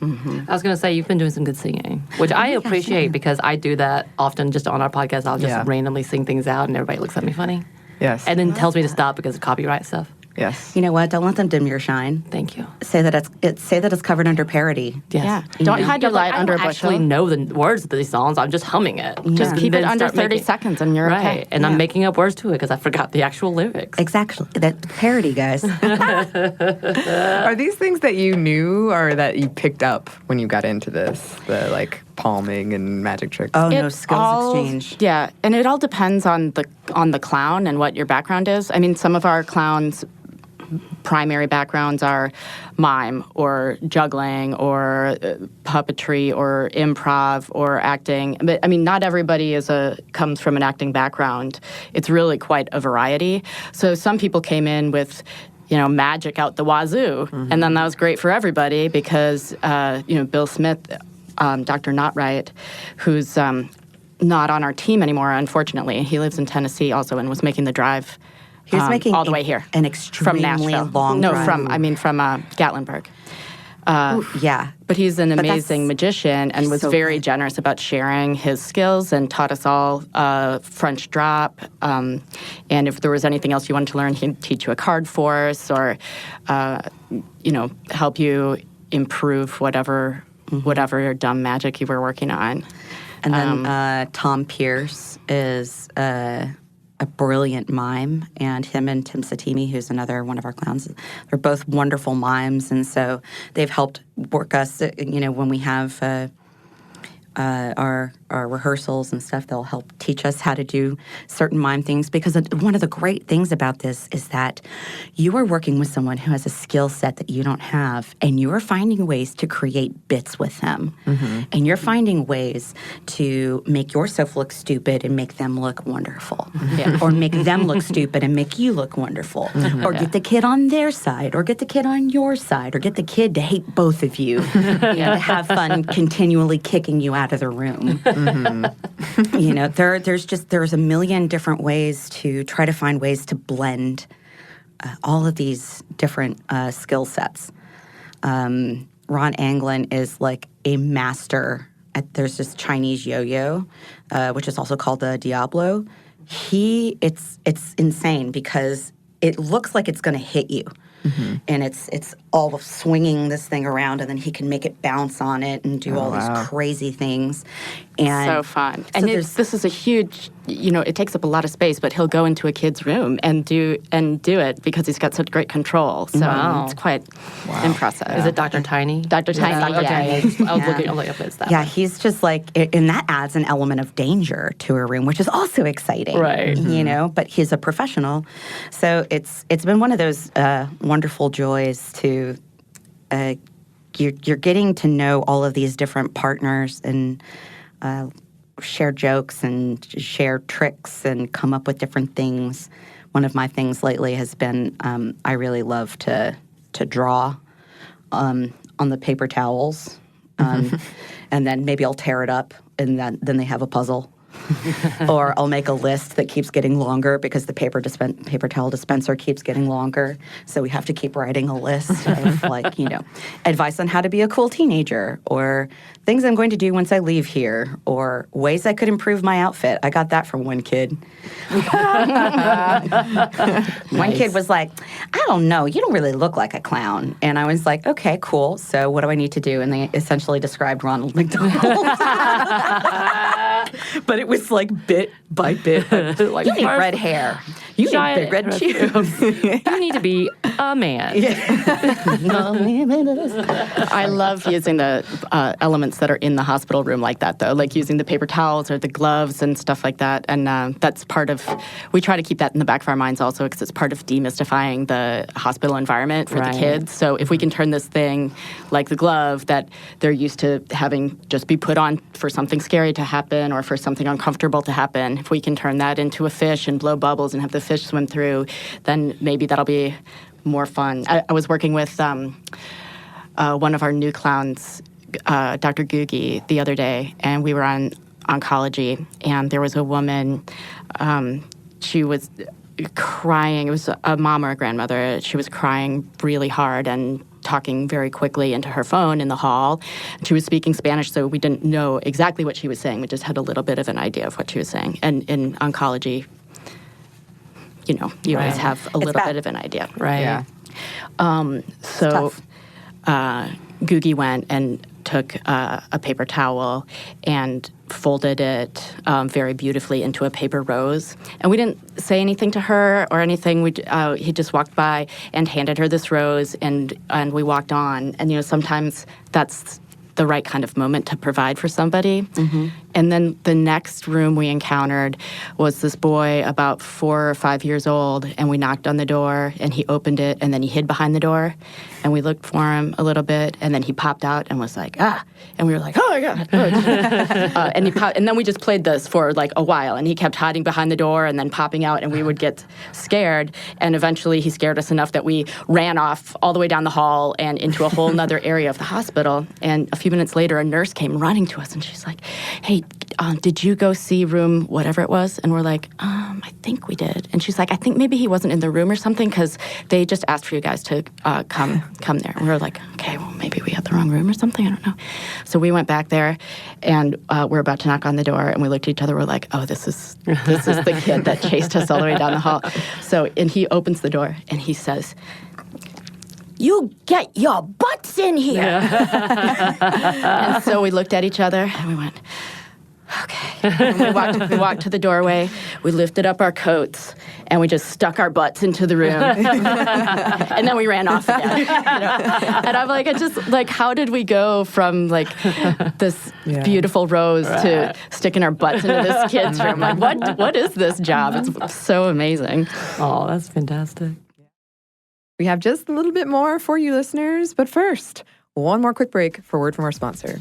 [SPEAKER 2] I was going to say, you've been doing some good singing, which I appreciate because I do that often just on our podcast. I'll just randomly sing things out and everybody looks at me funny.
[SPEAKER 1] Yes.
[SPEAKER 2] And then tells me to stop because of copyright stuff.
[SPEAKER 1] Yes.
[SPEAKER 4] You know what? Don't let them dim your shine.
[SPEAKER 2] Thank you.
[SPEAKER 4] Say that it's covered under parody.
[SPEAKER 2] Yes.
[SPEAKER 3] Yeah. Don't hide your light under a
[SPEAKER 2] I don't
[SPEAKER 3] bushel.
[SPEAKER 2] actually know the words of these songs. I'm just humming it.
[SPEAKER 3] Just keep it under 30
[SPEAKER 2] making,
[SPEAKER 3] seconds and you're
[SPEAKER 2] right.
[SPEAKER 3] okay.
[SPEAKER 2] And I'm making up words to it because I forgot the actual lyrics.
[SPEAKER 4] Exactly. That parody, guys.
[SPEAKER 1] Are these things that you knew or that you picked up when you got into this? The palming and magic tricks?
[SPEAKER 4] Oh, no, skills exchange.
[SPEAKER 3] Yeah, and it all depends on the clown and what your background is. I mean, some of our clowns' primary backgrounds are mime or juggling or puppetry or improv or acting. But I mean, not everybody comes from an acting background. It's really quite a variety. So some people came in with magic out the wazoo, and then that was great for everybody because Bill Smith, Dr. Notright, who's not on our team anymore, unfortunately. He lives in Tennessee also and was making the drive.
[SPEAKER 4] He was making
[SPEAKER 3] all the way here.
[SPEAKER 4] An extremely
[SPEAKER 3] from Nashville.
[SPEAKER 4] long drive.
[SPEAKER 3] from Gatlinburg.
[SPEAKER 4] Yeah.
[SPEAKER 3] But he's an amazing magician and was
[SPEAKER 4] so
[SPEAKER 3] very
[SPEAKER 4] good.
[SPEAKER 3] generous about sharing his skills and taught us all French drop. And if there was anything else you wanted to learn, he'd teach you a card force or, help you improve whatever dumb magic you were working on.
[SPEAKER 4] And then Tom Pierce is a brilliant mime, and him and Tim Satimi, who's another one of our clowns, they're both wonderful mimes, and so they've helped work us, when we have our rehearsals and stuff, they'll help teach us how to do certain mime things, because one of the great things about this is that you are working with someone who has a skill set that you don't have, and you are finding ways to create bits with them. And you're finding ways to make yourself look stupid and make them look wonderful. Or make them look stupid and make you look wonderful. Or get the kid on their side, or get the kid on your side, or get the kid to hate both of you, to have fun continually kicking you out of the room. There's a million different ways to try to find ways to blend all of these different skill sets. Ron Anglin is like a master there's this Chinese yo-yo, which is also called the Diablo. It's insane because it looks like it's going to hit you. And it's all swinging this thing around, and then he can make it bounce on it and do all these crazy things. And
[SPEAKER 3] so fun. And this is a huge, it takes up a lot of space, but he'll go into a kid's room and do it because he's got such great control. So it's quite impressive.
[SPEAKER 2] Is it Dr. Tiny?
[SPEAKER 3] Dr. Tiny,
[SPEAKER 2] I was looking up at that.
[SPEAKER 4] Yeah, he's just like, and that adds an element of danger to a room, which is also exciting.
[SPEAKER 2] Right.
[SPEAKER 4] But he's a professional. So it's been one of those wonderful joys to, you're getting to know all of these different partners and share jokes and share tricks and come up with different things one of my things lately has been I really love to draw on the paper towels, and then maybe I'll tear it up, and then they have a puzzle. Or I'll make a list that keeps getting longer because the paper towel dispenser keeps getting longer. So we have to keep writing a list of advice on how to be a cool teenager, or things I'm going to do once I leave here, or ways I could improve my outfit. I got that from one kid. One kid was like, I don't know, you don't really look like a clown. And I was like, okay, cool. So what do I need to do? And they essentially described Ronald McDonald. But it was like bit by bit. Like, you need red hair. You need big red shoes.
[SPEAKER 2] You need to be a man.
[SPEAKER 3] I love using the elements that are in the hospital room like that, though, like using the paper towels or the gloves and stuff like that. And that's part of, we try to keep that in the back of our minds also because it's part of demystifying the hospital environment for the kids. So if we can turn this thing, like the glove, that they're used to having just be put on for something scary to happen or for something uncomfortable to happen, if we can turn that into a fish and blow bubbles and have the fish swim through, then maybe that'll be more fun. I was working with one of our new clowns, Dr. Googie, the other day, and we were on oncology, and there was a woman, she was crying. It was a mom or a grandmother. She was crying really hard and talking very quickly into her phone in the hall. She was speaking Spanish, so we didn't know exactly what she was saying. We just had a little bit of an idea of what she was saying. And in oncology, you always have a little bit of an idea.
[SPEAKER 2] Right.
[SPEAKER 1] Yeah.
[SPEAKER 3] So Googie went and took a paper towel and folded it very beautifully into a paper rose. And we didn't say anything to her or anything. He just walked by and handed her this rose, and we walked on. And, sometimes that's the right kind of moment to provide for somebody. Mm-hmm. And then the next room we encountered was this boy about 4 or 5 years old, and we knocked on the door, and he opened it, and then he hid behind the door, and we looked for him a little bit, and then he popped out and was like, ah, and we were like, oh my God. And then we just played this for like a while, and he kept hiding behind the door and then popping out, and we would get scared, and eventually he scared us enough that we ran off all the way down the hall and into a whole nother area of the hospital, and a few minutes later, a nurse came running to us, and she's like, hey, did you go see room whatever it was? And we're like, I think we did. And she's like, I think maybe he wasn't in the room or something because they just asked for you guys to come there. And we were like, okay, well, maybe we had the wrong room or something. I don't know. So we went back there, and we're about to knock on the door, and we looked at each other. We're like, oh, this is the kid that chased us all the way down the hall. So, and he opens the door, and he says, you get your butts in here. Yeah. And so we looked at each other, and we went, okay. And we walked to the doorway. We lifted up our coats, and we just stuck our butts into the room. And then we ran off again. And I'm like, how did we go from like this beautiful rose to sticking our butts into this kid's room? Like, what is this job? It's so amazing.
[SPEAKER 2] Oh, that's fantastic.
[SPEAKER 1] We have just a little bit more for you listeners, but first, one more quick break for a word from our sponsor.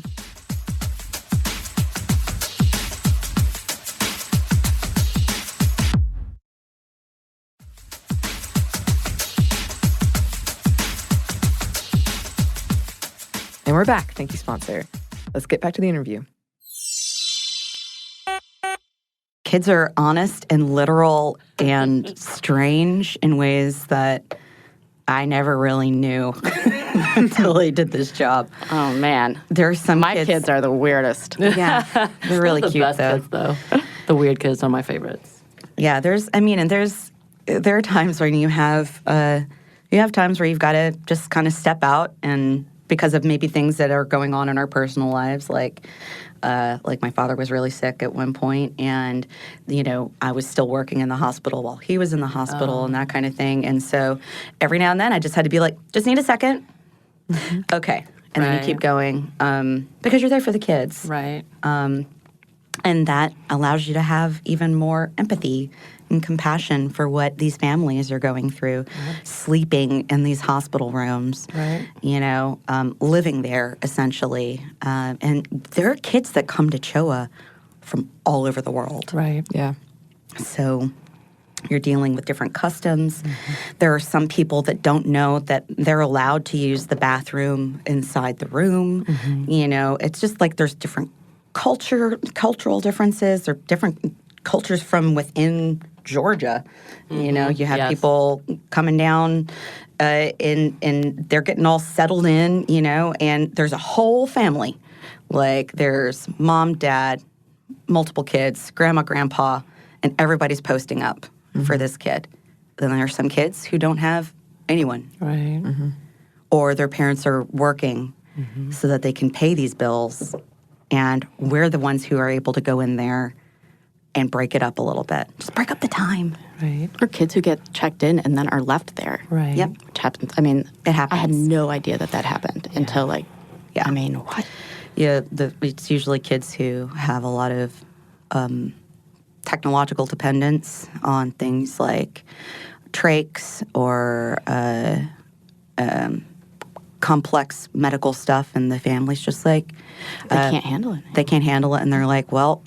[SPEAKER 1] And we're back. Thank you, sponsor. Let's get back to the interview.
[SPEAKER 4] Kids are honest and literal and strange in ways that I never really knew until I did this job.
[SPEAKER 3] Oh, man.
[SPEAKER 4] There's some
[SPEAKER 3] My kids are the weirdest.
[SPEAKER 4] Yeah, they're really
[SPEAKER 2] the
[SPEAKER 4] cute,
[SPEAKER 2] best
[SPEAKER 4] though.
[SPEAKER 2] Kids, though. The weird kids are my favorites.
[SPEAKER 4] Yeah, there are times when you have times where you've got to just kind of step out, and because of maybe things that are going on in our personal lives, like my father was really sick at one point, and I was still working in the hospital while he was in the hospital and that kind of thing. And so every now and then I just had to be like, just need a second. Mm-hmm. Okay. And then you keep going because you're there for the kids.
[SPEAKER 2] Right.
[SPEAKER 4] And that allows you to have even more empathy and compassion for what these families are going through, sleeping in these hospital rooms, living there, essentially. And there are kids that come to CHOA from all over the world.
[SPEAKER 2] Right.
[SPEAKER 1] Yeah.
[SPEAKER 4] So You're dealing with different customs. There are some people that don't know that they're allowed to use the bathroom inside the room. You know, it's just like there's different cultural differences. There are different cultures from within Georgia. You know, you have people coming down and they're getting all settled in, you know, and there's a whole family. Like there's mom, dad, multiple kids, grandma, grandpa, and everybody's posting up for this kid. Then there's some kids who don't have anyone.
[SPEAKER 2] Right.
[SPEAKER 4] Or their parents are working so that they can pay these bills. And we're the ones who are able to go in there and break it up a little bit. Just break up the time.
[SPEAKER 2] Right.
[SPEAKER 3] Or kids who get checked in and then are left there.
[SPEAKER 2] Right.
[SPEAKER 4] Yep.
[SPEAKER 3] Which happens. I mean,
[SPEAKER 4] It happens.
[SPEAKER 3] I had no idea that happened until like, I mean, what?
[SPEAKER 4] Yeah, it's usually kids who have a lot of technological dependence on things like trachs or complex medical stuff, and the family's just like
[SPEAKER 3] They can't handle it.
[SPEAKER 4] they can't handle it, and they're like, well,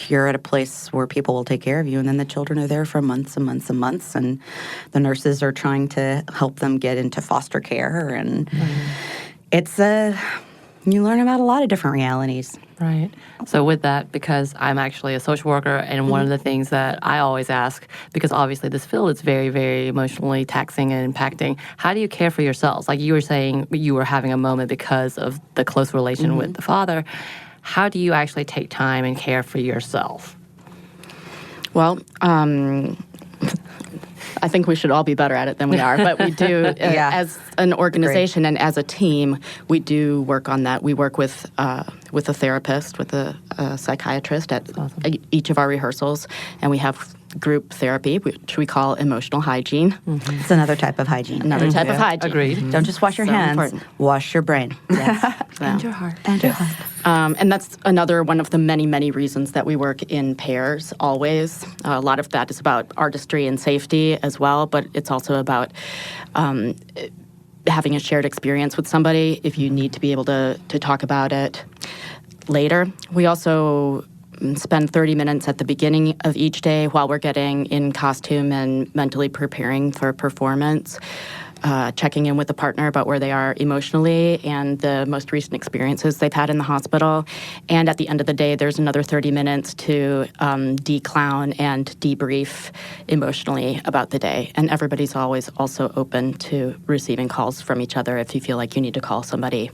[SPEAKER 4] you're at a place where people will take care of you, and then the children are there for months and months and months, and the nurses are trying to help them get into foster care, and it's you learn about a lot of different realities.
[SPEAKER 2] Right. So with that, because I'm actually a social worker, and one of the things that I always ask, because obviously this field is very, very emotionally taxing and impacting, how do you care for yourselves? Like you were saying, you were having a moment because of the close relation with the father. How do you actually take time and care for yourself?
[SPEAKER 3] Well, I think we should all be better at it than we are, but we do, as an organization and as a team, we do work on that. We work with a therapist, with a psychiatrist at each of our rehearsals, and we have group therapy, which we call emotional hygiene.
[SPEAKER 4] It's another type of hygiene.
[SPEAKER 3] Another type of hygiene.
[SPEAKER 2] Agreed.
[SPEAKER 4] Don't just wash your hands,
[SPEAKER 3] important.
[SPEAKER 4] wash your brain.
[SPEAKER 2] And your heart.
[SPEAKER 4] And your heart.
[SPEAKER 3] And that's another one of the many, many reasons that we work in pairs always. A lot of that is about artistry and safety as well, but it's also about having a shared experience with somebody if you need to be able to talk about it later. We also spend 30 minutes at the beginning of each day while we're getting in costume and mentally preparing for a performance, checking in with the partner about where they are emotionally and the most recent experiences they've had in the hospital. And at the end of the day, there's another 30 minutes to de-clown and debrief emotionally about the day. And everybody's always also open to receiving calls from each other if you feel like you need to call somebody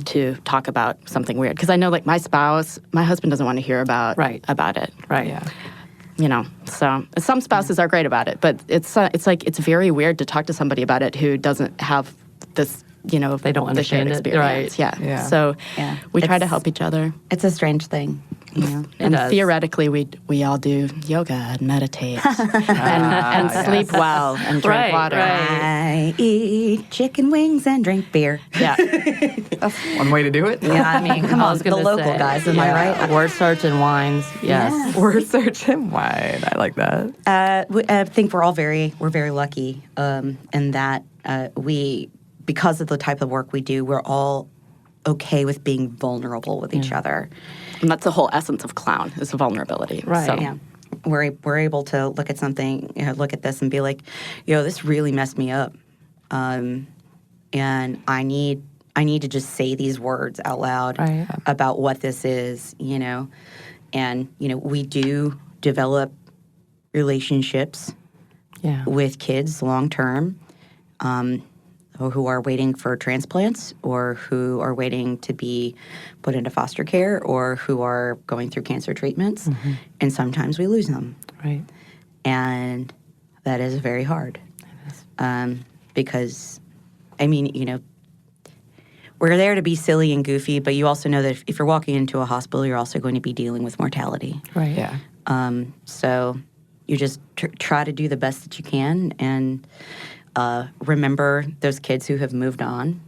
[SPEAKER 3] to talk about something weird. Because I know, like, my husband doesn't want to hear about it.
[SPEAKER 2] Right. Yeah.
[SPEAKER 3] You know, so some spouses are great about it, but it's like it's very weird to talk to somebody about it who doesn't have this, you know,
[SPEAKER 2] They don't
[SPEAKER 3] the shared
[SPEAKER 2] understand it,
[SPEAKER 3] experience.
[SPEAKER 2] right.
[SPEAKER 3] Yeah. So we try to help each other.
[SPEAKER 4] It's a strange thing, you know.
[SPEAKER 3] And
[SPEAKER 2] does.
[SPEAKER 3] theoretically, we all do yoga and meditate and sleep well and drink water.
[SPEAKER 4] I eat chicken wings and drink beer.
[SPEAKER 3] Yeah.
[SPEAKER 1] One way to do it.
[SPEAKER 4] Yeah, I mean, come
[SPEAKER 2] I
[SPEAKER 4] on,
[SPEAKER 2] was
[SPEAKER 4] the
[SPEAKER 2] gonna
[SPEAKER 4] local
[SPEAKER 2] say,
[SPEAKER 4] guys, am I right?
[SPEAKER 2] Word search and wines. Yes.
[SPEAKER 1] Word search and wine. I like that.
[SPEAKER 4] I think we're very lucky in that because of the type of work we do, we're all okay with being vulnerable with each other.
[SPEAKER 3] And that's the whole essence of clown is vulnerability.
[SPEAKER 2] Right.
[SPEAKER 3] So.
[SPEAKER 4] Yeah. We're able to look at something, look at this and be like, this really messed me up. And I need to just say these words out loud about what this is, And, we do develop relationships with kids long term who are waiting for transplants or who are waiting to be put into foster care or who are going through cancer treatments. And sometimes we lose them.
[SPEAKER 2] Right.
[SPEAKER 4] And that is very hard. Because, I mean, we're there to be silly and goofy, but you also know that if you're walking into a hospital, you're also going to be dealing with mortality.
[SPEAKER 2] Right.
[SPEAKER 1] Yeah.
[SPEAKER 4] So you just try to do the best that you can and remember those kids who have moved on.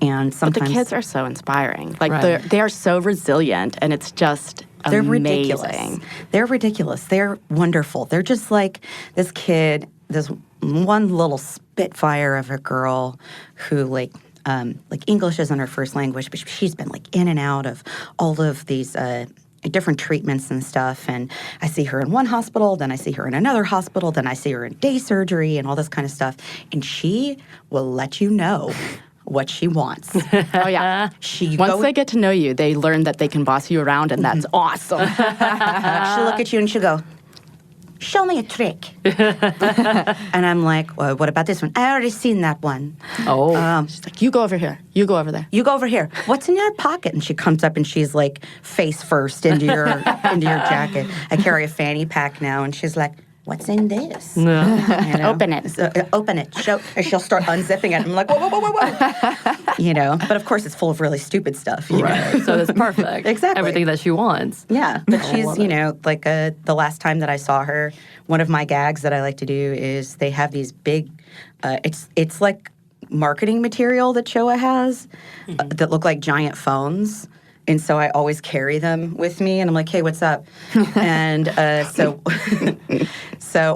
[SPEAKER 4] And sometimes
[SPEAKER 3] But the kids are so inspiring. Like they are so resilient, and it's just
[SPEAKER 4] they're
[SPEAKER 3] amazing.
[SPEAKER 4] ridiculous. They're ridiculous. They're wonderful. They're just like this kid, this one little spitfire of a girl who like English isn't her first language, but she's been like in and out of all of these different treatments and stuff. And I see her in one hospital, then I see her in another hospital, then I see her in day surgery and all this kind of stuff. And she will let you know what she wants.
[SPEAKER 3] Oh, yeah. Once they get to know you, they learn that they can boss you around, and that's awesome.
[SPEAKER 4] She'll look at you and she'll go, show me a trick. And I'm like, well, what about this one? I already seen that one.
[SPEAKER 2] Oh.
[SPEAKER 3] She's like, you go over here. You go over there.
[SPEAKER 4] You go over here. What's in your pocket? And she comes up and she's like face first into your jacket. I carry a fanny pack now, and she's like, what's in this?
[SPEAKER 2] No.
[SPEAKER 4] You know?
[SPEAKER 3] Open it.
[SPEAKER 4] So, open it. And she'll start unzipping it. I'm like, whoa, whoa, whoa, whoa, whoa. You know, but of course it's full of really stupid stuff. You know?
[SPEAKER 2] So it's perfect.
[SPEAKER 4] Exactly.
[SPEAKER 2] Everything that she wants.
[SPEAKER 4] Yeah, but she's, you know, like the last time that I saw her, one of my gags that I like to do is they have these big, it's like marketing material that Showa has that look like giant phones. And so I always carry them with me, and I'm like, hey, what's up? And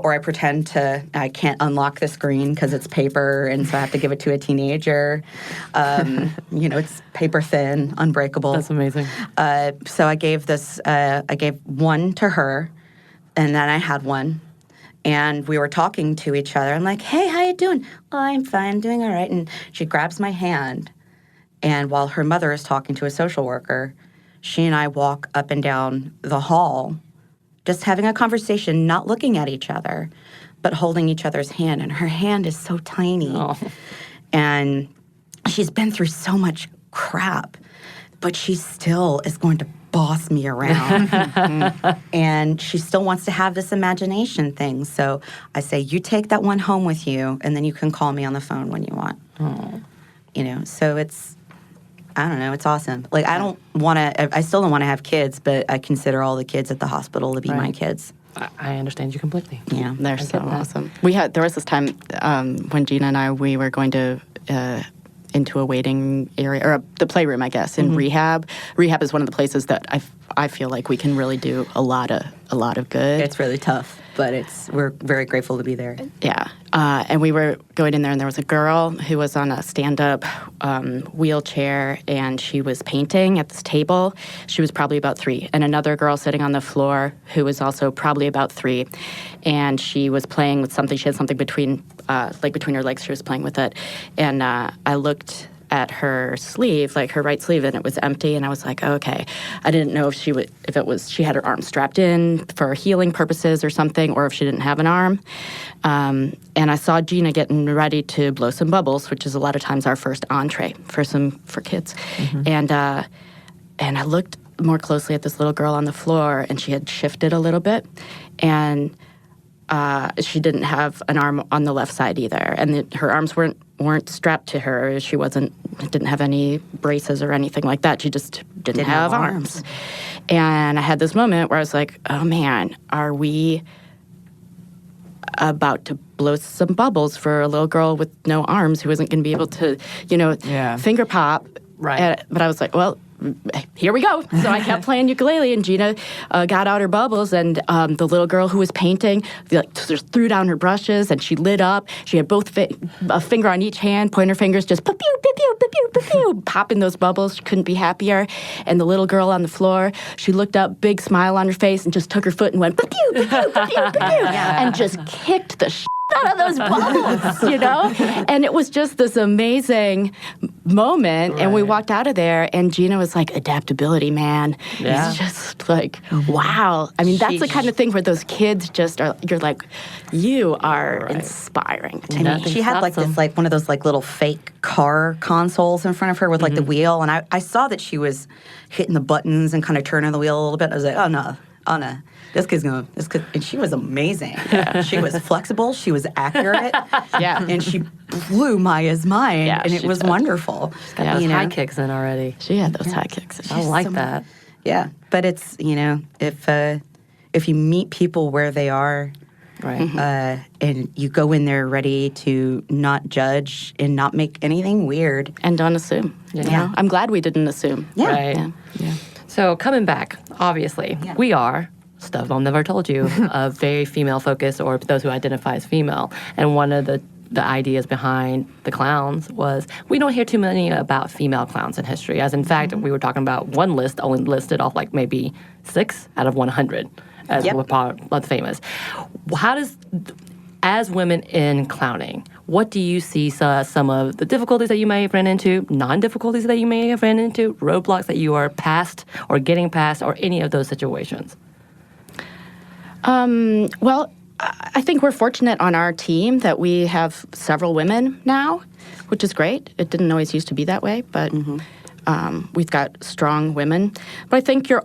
[SPEAKER 4] or I pretend I can't unlock the screen because it's paper, and so I have to give it to a teenager. You know, it's paper thin, unbreakable.
[SPEAKER 2] That's amazing.
[SPEAKER 4] So I gave one to her, and then I had one. And we were talking to each other. I'm like, hey, how you doing? Oh, I'm fine, doing all right. And she grabs my hand. And while her mother is talking to a social worker, she and I walk up and down the hall, just having a conversation, not looking at each other, but holding each other's hand. And her hand is so tiny.
[SPEAKER 2] Oh.
[SPEAKER 4] And she's been through so much crap, but she still is going to boss me around. And she still wants to have this imagination thing. So I say, you take that one home with you, and then you can call me on the phone when you want.
[SPEAKER 2] Oh.
[SPEAKER 4] You know, so I don't know, it's awesome. Like, I still don't want to have kids, but I consider all the kids at the hospital to be my kids.
[SPEAKER 2] I understand you completely.
[SPEAKER 4] Yeah.
[SPEAKER 3] They're so awesome. There was this time when Gina and we were going to into a waiting area, or the playroom, I guess, in rehab. Rehab is one of the places that I feel like we can really do a lot of good.
[SPEAKER 4] It's really tough, but we're very grateful to be there.
[SPEAKER 3] Yeah. And we were going in there, and there was a girl who was on a stand-up wheelchair, and she was painting at this table. She was probably about 3. And another girl sitting on the floor who was also probably about 3. And she was playing with something. She had something between her legs. She was playing with it. And I looked at her sleeve, like her right sleeve, and it was empty. And I was like, oh, okay. I didn't know if she had her arm strapped in for healing purposes or something, or if she didn't have an arm. And I saw Gina getting ready to blow some bubbles, which is a lot of times our first entree for kids. And I looked more closely at this little girl on the floor, and she had shifted a little bit, and she didn't have an arm on the left side either, and her arms weren't strapped to her. She didn't have any braces or anything like that. She just didn't have arms. And I had this moment where I was like, oh man, are we about to blow some bubbles for a little girl with no arms who isn't going to be able to, finger pop?
[SPEAKER 2] Right.
[SPEAKER 3] But I was like, well, here we go. So I kept playing ukulele, and Gina got out her bubbles, and the little girl who was painting just threw down her brushes, and she lit up. She had both a finger on each hand, pointer fingers, just pew pew pew pew pew pew pew, popping those bubbles. She couldn't be happier. And the little girl on the floor, she looked up, big smile on her face, and just took her foot and went pew pew pew pew pew pew pew, and just kicked the out of those bubbles, And it was just this amazing moment. Right. And we walked out of there, and Gina was like, adaptability, man.
[SPEAKER 2] Yeah.
[SPEAKER 3] It's just like, wow. I mean, that's the kind of thing where those kids just are, you're like, you are inspiring to me.
[SPEAKER 4] She had this one of those little fake car consoles in front of her with the wheel. And I saw that she was hitting the buttons and kind of turning the wheel a little bit. I was like, oh no. And she was amazing. Yeah. She was flexible. She was accurate.
[SPEAKER 3] Yeah.
[SPEAKER 4] And she blew Maya's mind.
[SPEAKER 3] Yeah,
[SPEAKER 4] and it was wonderful.
[SPEAKER 2] She's got those high kicks in already.
[SPEAKER 3] She had those high kicks.
[SPEAKER 2] I like that.
[SPEAKER 4] Yeah. But it's, if you meet people where they are,
[SPEAKER 2] right,
[SPEAKER 4] and you go in there ready to not judge and not make anything weird.
[SPEAKER 3] And don't assume.
[SPEAKER 4] Yeah.
[SPEAKER 3] I'm glad we didn't assume.
[SPEAKER 4] Yeah.
[SPEAKER 2] Right. Yeah. So coming back, obviously, we are, stuff Mom never told you, a very female focused, or those who identify as female. And one of the the ideas behind the clowns was we don't hear too many about female clowns in history. As in fact, we were talking about one list only listed off like maybe 6 out of 100 as were part of the famous. How does, as women in clowning, what do you see some of the difficulties that you may have ran into, non-difficulties that you may have ran into, roadblocks that you are past or getting past, or any of those situations?
[SPEAKER 3] Well, I think we're fortunate on our team that we have several women now, which is great. It didn't always used to be that way, but we've got strong women. But I think there's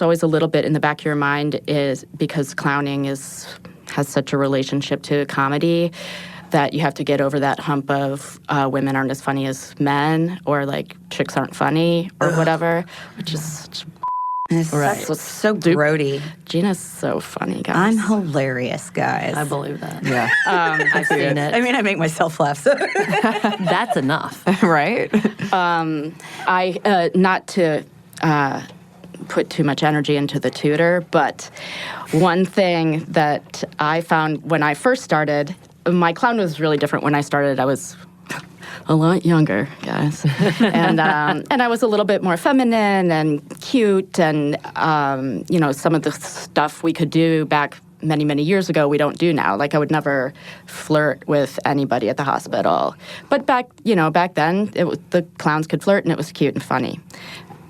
[SPEAKER 3] always a little bit in the back of your mind is because clowning has such a relationship to comedy that you have to get over that hump of women aren't as funny as men, or like chicks aren't funny or whatever, which is such
[SPEAKER 4] That's so grody.
[SPEAKER 3] Gina's so funny, guys.
[SPEAKER 4] I'm hilarious, guys.
[SPEAKER 2] I believe that.
[SPEAKER 1] Yeah.
[SPEAKER 2] I've seen it.
[SPEAKER 4] I mean, I make myself laugh. So.
[SPEAKER 2] That's enough.
[SPEAKER 1] Right?
[SPEAKER 3] Not to put too much energy into the tutor, but one thing that I found when I first started, my clown was really different when I started. I was a lot younger, guys. And I was a little bit more feminine and cute, and some of the stuff we could do back many, many years ago we don't do now. Like I would never flirt with anybody at the hospital. But back then the clowns could flirt and it was cute and funny.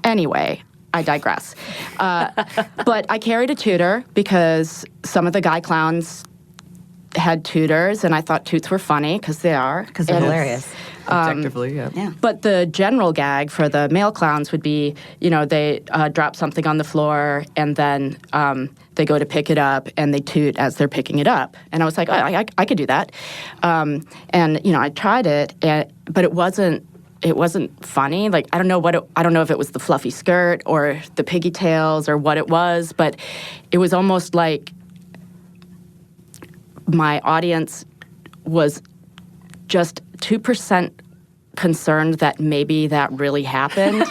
[SPEAKER 3] Anyway, I digress. But I carried a tutor because some of the guy clowns had tutors, and I thought toots were funny because they are.
[SPEAKER 4] Because they're hilarious.
[SPEAKER 1] Objectively, yeah.
[SPEAKER 3] But the general gag for the male clowns would be, they drop something on the floor, and then they go to pick it up, and they toot as they're picking it up. And I was like, I could do that. And I tried it, but it wasn't funny. Like I don't know if it was the fluffy skirt or the piggy tails or what it was, but it was almost like my audience was just 2% concerned that maybe that really happened.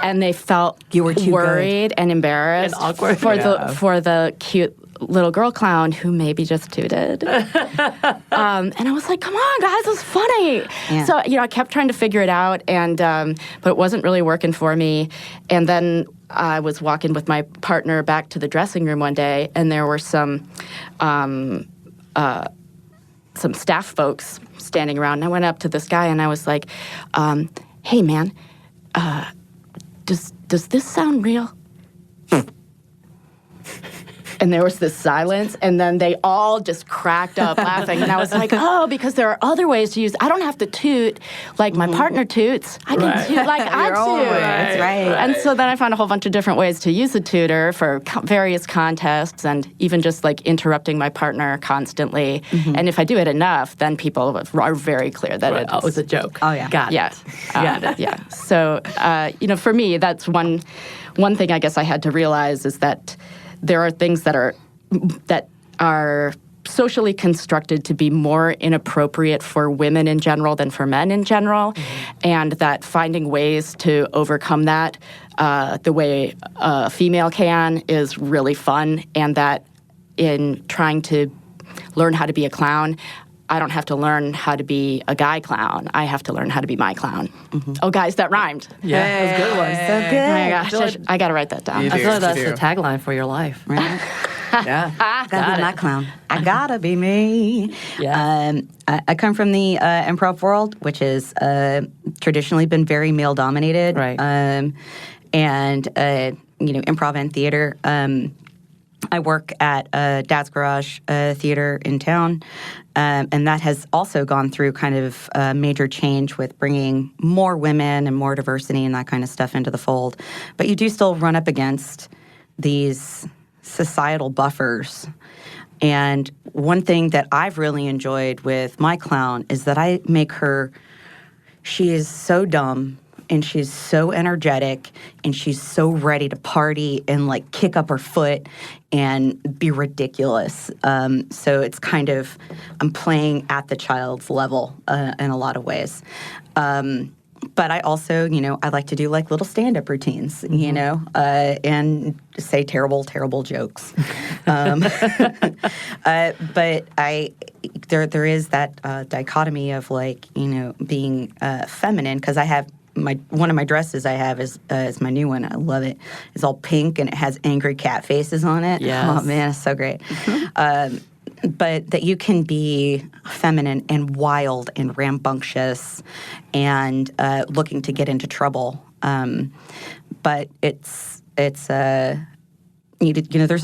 [SPEAKER 3] And they felt
[SPEAKER 4] you were too
[SPEAKER 3] worried and embarrassed
[SPEAKER 2] and awkward
[SPEAKER 3] for the cute little girl clown who maybe just tooted. And I was like, come on, guys, this is funny. Yeah. So, I kept trying to figure it out, and but it wasn't really working for me. And then I was walking with my partner back to the dressing room one day, and there were some staff folks standing around. And I went up to this guy, and I was like, hey, man, does this sound real? And there was this silence, and then they all just cracked up laughing. And I was like, because there are other ways to use it. I don't have to toot like my partner toots. I can toot like I toot.
[SPEAKER 4] That's right.
[SPEAKER 3] And so then I found a whole bunch of different ways to use the tutor for various contests, and even just like interrupting my partner constantly. And if I do it enough, then people are very clear that
[SPEAKER 2] it's a joke.
[SPEAKER 4] Oh, yeah.
[SPEAKER 2] Got it. Got it.
[SPEAKER 3] Yeah. So, for me, that's one thing I guess I had to realize is that there are things that are socially constructed to be more inappropriate for women in general than for men in general, and that finding ways to overcome that the way a female can is really fun, and that in trying to learn how to be a clown, I don't have to learn how to be a guy clown. I have to learn how to be my clown. Oh, guys, that rhymed.
[SPEAKER 2] Yeah, that's a good one.
[SPEAKER 4] So good.
[SPEAKER 3] Oh my gosh, I got to write that down.
[SPEAKER 1] You
[SPEAKER 2] I
[SPEAKER 1] do.
[SPEAKER 2] feel like that's the tagline for your life.
[SPEAKER 4] Right?
[SPEAKER 1] Yeah.
[SPEAKER 4] Gotta be my clown. I gotta be me.
[SPEAKER 2] Yeah.
[SPEAKER 4] I come from the improv world, which has traditionally been very male dominated.
[SPEAKER 2] Right.
[SPEAKER 4] And improv and theater. I work at Dad's Garage Theater in town, and that has also gone through kind of a major change with bringing more women and more diversity and that kind of stuff into the fold. But you do still run up against these societal buffers. And one thing that I've really enjoyed with my clown is that I make her, she is so dumb, and she's so energetic, and she's so ready to party and like kick up her foot and be ridiculous. So it's kind of, I'm playing at the child's level in a lot of ways. But I also, I like to do like little stand-up routines, and say terrible, terrible jokes. But there is that dichotomy of like, being feminine, because I have one of my dresses I have is my new one. I love it. It's all pink and it has angry cat faces on it.
[SPEAKER 2] Yes.
[SPEAKER 4] Oh man, it's so great. But that you can be feminine and wild and rambunctious and looking to get into trouble. But it's there's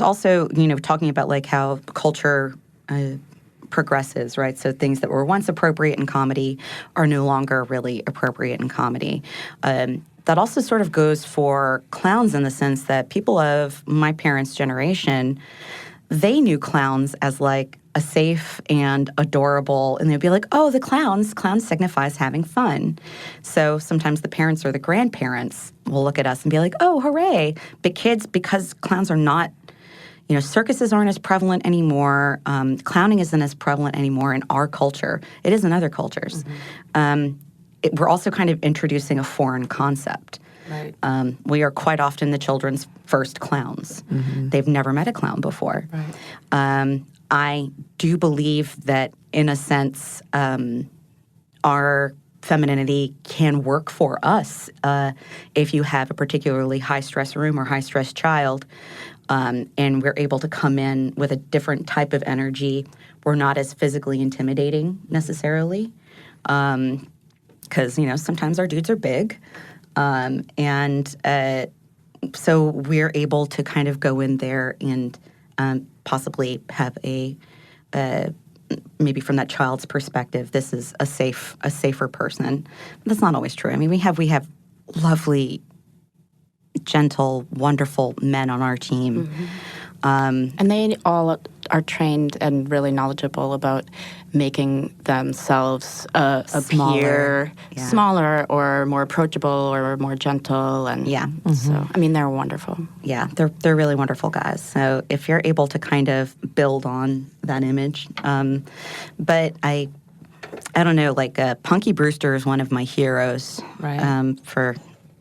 [SPEAKER 4] also, talking about like how culture progresses, right? So things that were once appropriate in comedy are no longer really appropriate in comedy. That also sort of goes for clowns in the sense that people of my parents' generation, they knew clowns as like a safe and adorable, and they'd be like, oh, the clowns signifies having fun. So sometimes the parents or the grandparents will look at us and be like, oh, hooray. But kids, because clowns are not, circuses aren't as prevalent anymore, clowning isn't as prevalent anymore in our culture. It is in other cultures. We're also kind of introducing a foreign concept.
[SPEAKER 2] Right.
[SPEAKER 4] We are quite often the children's first clowns. They've never met a clown before.
[SPEAKER 2] Right.
[SPEAKER 4] I do believe that, in a sense, our femininity can work for us if you have a particularly high-stress room or high-stress child, and we're able to come in with a different type of energy. We're not as physically intimidating, necessarily, because, sometimes our dudes are big. And so we're able to kind of go in there and possibly have maybe from that child's perspective, this is a safer person. But that's not always true. I mean, we have lovely, gentle, wonderful men on our team.
[SPEAKER 3] And they all are trained and really knowledgeable about making themselves appear smaller or more approachable or more gentle. And so, I mean, they're wonderful.
[SPEAKER 4] Yeah, they're really wonderful guys. So if you're able to kind of build on that image, but I don't know, like Punky Brewster is one of my heroes.
[SPEAKER 2] Right.
[SPEAKER 4] For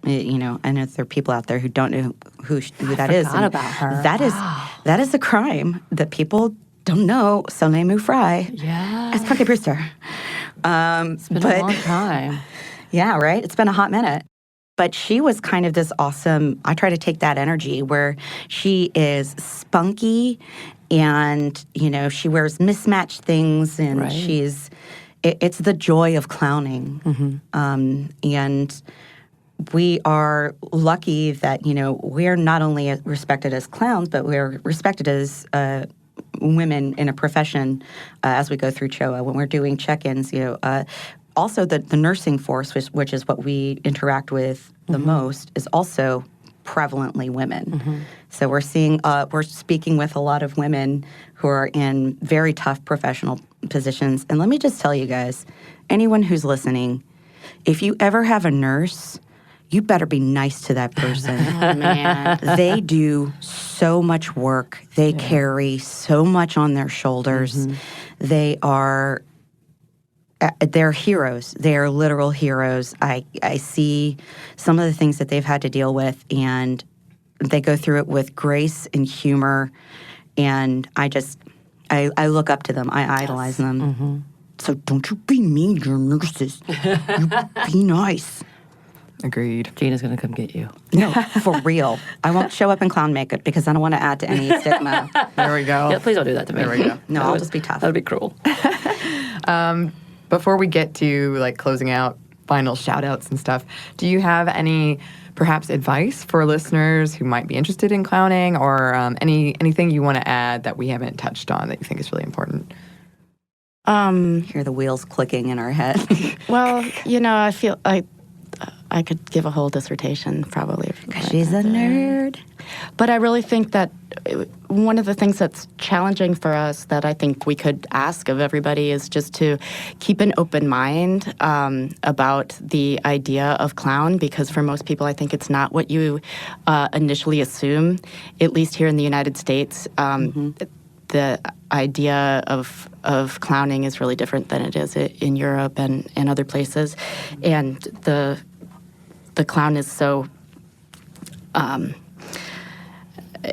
[SPEAKER 4] I know there are people out there who don't know who that is.
[SPEAKER 2] I forgot about her.
[SPEAKER 4] That is a crime that people don't know. Soleil Moo Fry.
[SPEAKER 2] Yeah.
[SPEAKER 4] As Punky Brewster.
[SPEAKER 2] It's been a long time.
[SPEAKER 4] Yeah, right? It's been a hot minute. But she was kind of this awesome, I try to take that energy where she is spunky and, she wears mismatched things and
[SPEAKER 2] Right.
[SPEAKER 4] it's the joy of clowning. And we are lucky that, we're not only respected as clowns, but we're respected as women in a profession as we go through CHOA. When we're doing check-ins, also the nursing force, which is what we interact with the most, is also prevalently women. So we're speaking with a lot of women who are in very tough professional positions. And let me just tell you guys, anyone who's listening, if you ever have a nurse, you better be nice to that person.
[SPEAKER 3] Oh, man.
[SPEAKER 4] They do so much work. They carry so much on their shoulders. They're heroes. They are literal heroes. I see some of the things that they've had to deal with, and they go through it with grace and humor. And I look up to them. I idolize them. So don't you be mean to your nurses. You be nice.
[SPEAKER 1] Agreed.
[SPEAKER 2] Gina's going to come get you.
[SPEAKER 4] No, for real. I won't show up in clown makeup because I don't want to add to any stigma.
[SPEAKER 1] There we go.
[SPEAKER 2] Yeah, please don't do that to me.
[SPEAKER 1] There we go.
[SPEAKER 4] No, I'll just be tough.
[SPEAKER 2] That would be cruel.
[SPEAKER 1] Before we get to like closing out, final shout outs and stuff, do you have any perhaps advice for listeners who might be interested in clowning, or anything you want to add that we haven't touched on that you think is really important?
[SPEAKER 4] Hear the wheels clicking in our head.
[SPEAKER 3] Well, I feel I could give a whole dissertation probably.
[SPEAKER 4] She's a nerd.
[SPEAKER 3] But I really think that one of the things that's challenging for us that I think we could ask of everybody is just to keep an open mind about the idea of clown, because for most people, I think it's not what you initially assume, at least here in the United States. the idea of clowning is really different than it is in Europe and other places, and the clown is so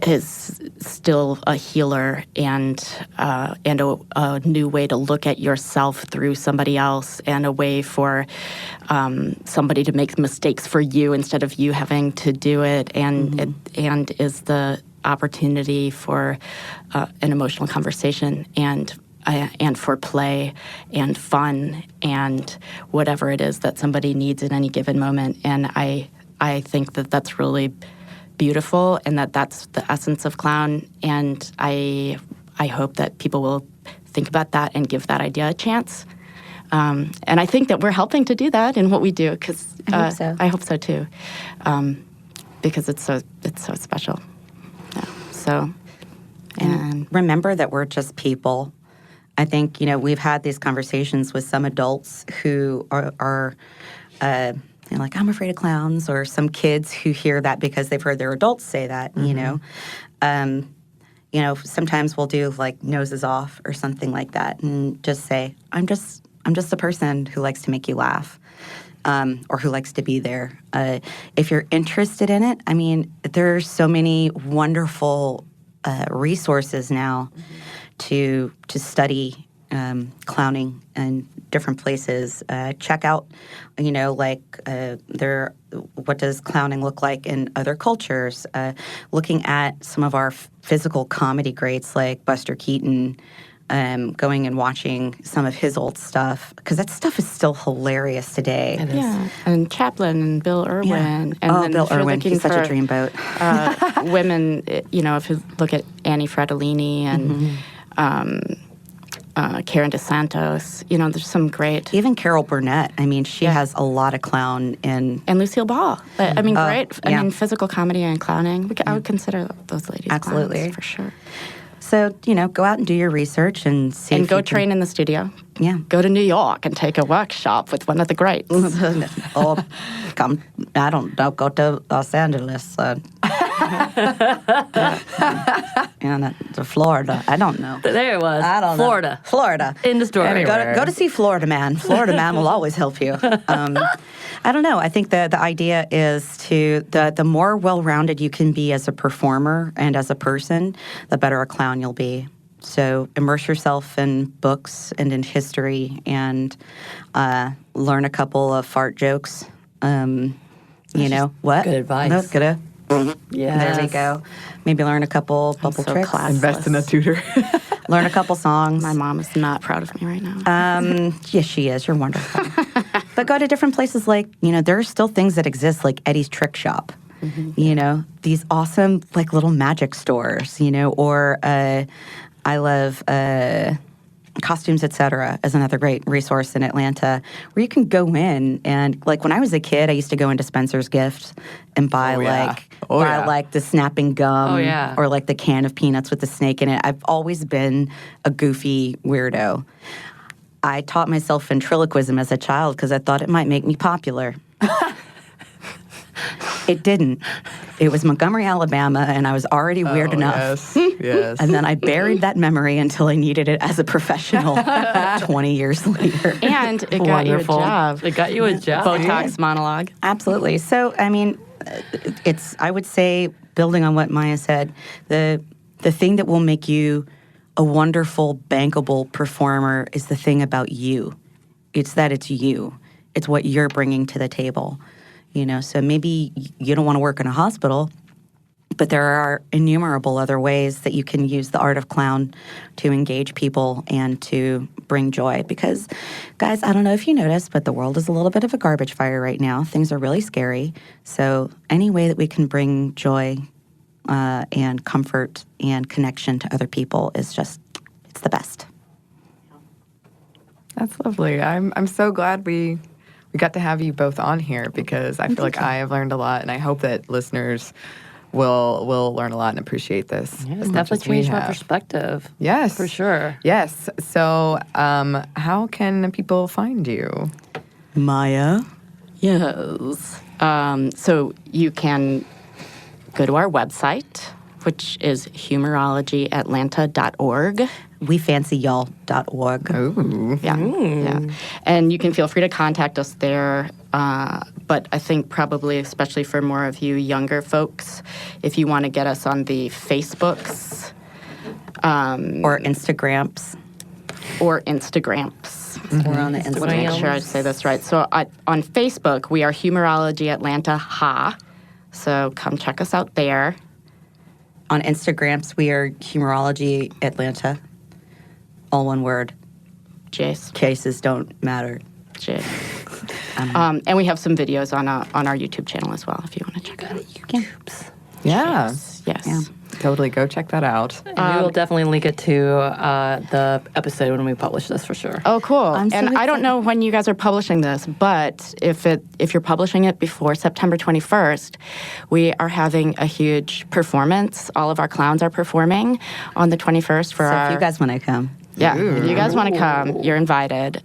[SPEAKER 3] is still a healer and a new way to look at yourself through somebody else, and a way for somebody to make mistakes for you instead of you having to do it, and is the opportunity for an emotional conversation and for play and fun and whatever it is that somebody needs in any given moment. And I think that that's really beautiful, and that's the essence of clown. And I hope that people will think about that and give that idea a chance. And I think that we're helping to do that in what we do, because I hope so too, because it's so special. Yeah. So,
[SPEAKER 4] and remember that we're just people. I think we've had these conversations with some adults who are like, I'm afraid of clowns, or some kids who hear that because they've heard their adults say that. Sometimes we'll do like noses off or something like that, and just say, I'm just a person who likes to make you laugh, or who likes to be there. If you're interested in it, I mean, there's so many wonderful resources now to study clowning in different places. Check out, what does clowning look like in other cultures? Looking at some of our physical comedy greats like Buster Keaton, going and watching some of his old stuff, because that stuff is still hilarious today.
[SPEAKER 3] Yeah, and Chaplin and Bill Irwin. And then
[SPEAKER 4] Bill Irwin, he's such a dreamboat.
[SPEAKER 3] Women, if you look at Annie Fratellini and Karen DeSantos, there's some great.
[SPEAKER 4] Even Carol Burnett. I mean, she has a lot of clown in.
[SPEAKER 3] And Lucille Ball. I mean, great. I mean, physical comedy and clowning. I would consider those ladies
[SPEAKER 4] absolutely
[SPEAKER 3] clowns, for sure.
[SPEAKER 4] So, go out and do your research and see.
[SPEAKER 3] And go train in the studio.
[SPEAKER 4] Yeah.
[SPEAKER 3] Go to New York and take a workshop with one of the greats.
[SPEAKER 4] Or come, I don't know, go to Los Angeles. To Florida. I don't know.
[SPEAKER 2] There it was.
[SPEAKER 4] I don't
[SPEAKER 2] know. Florida. In the story.
[SPEAKER 4] Go to see Florida Man. Florida Man will always help you. I don't know. I think the idea is the more well-rounded you can be as a performer and as a person, the better a clown you'll be. So immerse yourself in books and in history, and learn a couple of fart jokes. What?
[SPEAKER 2] Good advice.
[SPEAKER 4] Yeah. There we go. Maybe learn a couple bubble tricks.
[SPEAKER 3] Classless.
[SPEAKER 1] Invest in a tutor.
[SPEAKER 4] Learn a couple songs.
[SPEAKER 3] My mom is not proud of me right now.
[SPEAKER 4] Yes, she is. You're wonderful. But go to different places like, there are still things that exist like Eddie's Trick Shop. These awesome like little magic stores, or I love Costumes, Etc. is another great resource in Atlanta, where you can go in and, like, when I was a kid, I used to go into Spencer's Gifts and buy like the snapping gum, or like the can of peanuts with the snake in it. I've always been a goofy weirdo. I taught myself ventriloquism as a child because I thought it might make me popular. It didn't. It was Montgomery, Alabama, and I was already weird enough.
[SPEAKER 1] Yes.
[SPEAKER 4] And then I buried that memory until I needed it as a professional 20 years later.
[SPEAKER 3] And it got you a job.
[SPEAKER 2] It got you a job.
[SPEAKER 3] Botox monologue.
[SPEAKER 4] Absolutely. So, I mean, I would say, building on what Maya said, the thing that will make you a wonderful, bankable performer is the thing about you. It's that it's you. It's what you're bringing to the table. So maybe you don't want to work in a hospital, but there are innumerable other ways that you can use the art of clown to engage people and to bring joy. Because, guys, I don't know if you noticed, but the world is a little bit of a garbage fire right now. Things are really scary. So any way that we can bring joy and comfort and connection to other people is it's the best.
[SPEAKER 1] That's lovely. I'm so glad we got to have you both on here, because I feel like I have learned a lot, and I hope that listeners will learn a lot and appreciate this.
[SPEAKER 2] Yeah, it's definitely changed my perspective.
[SPEAKER 1] Yes.
[SPEAKER 2] For sure.
[SPEAKER 1] Yes. So how can people find you?
[SPEAKER 4] Maya?
[SPEAKER 3] Yes. So you can go to our website, which is humorologyatlanta.org.
[SPEAKER 4] WeFancyYall.org.
[SPEAKER 1] Ooh.
[SPEAKER 3] Yeah. And you can feel free to contact us there. But I think probably, especially for more of you younger folks, if you want to get us on the Facebooks.
[SPEAKER 4] Or Instagrams.
[SPEAKER 3] Or Instagrams.
[SPEAKER 4] We're on the
[SPEAKER 3] Let me
[SPEAKER 4] Instagram.
[SPEAKER 3] make sure I say this right. So on Facebook, we are Humorology Atlanta Ha. So come check us out there.
[SPEAKER 4] On Instagrams, we are Humorology Atlanta. All one word.
[SPEAKER 3] Jace.
[SPEAKER 4] Cases don't matter.
[SPEAKER 3] Jace. And we have some videos on our YouTube channel as well, if you want to check it out.
[SPEAKER 4] You can.
[SPEAKER 1] Yeah.
[SPEAKER 3] Yes.
[SPEAKER 4] Yeah.
[SPEAKER 1] Totally. Go check that out.
[SPEAKER 2] And we will definitely link it to the episode when we publish this for sure.
[SPEAKER 3] Oh, cool.
[SPEAKER 4] I'm so
[SPEAKER 3] And I don't
[SPEAKER 4] excited.
[SPEAKER 3] know when you guys are publishing this, but if you're publishing it before September 21st, we are having a huge performance. All of our clowns are performing on the 21st for
[SPEAKER 4] So
[SPEAKER 3] our...
[SPEAKER 4] if you guys want to come.
[SPEAKER 3] Yeah, if you guys want to come, you're invited.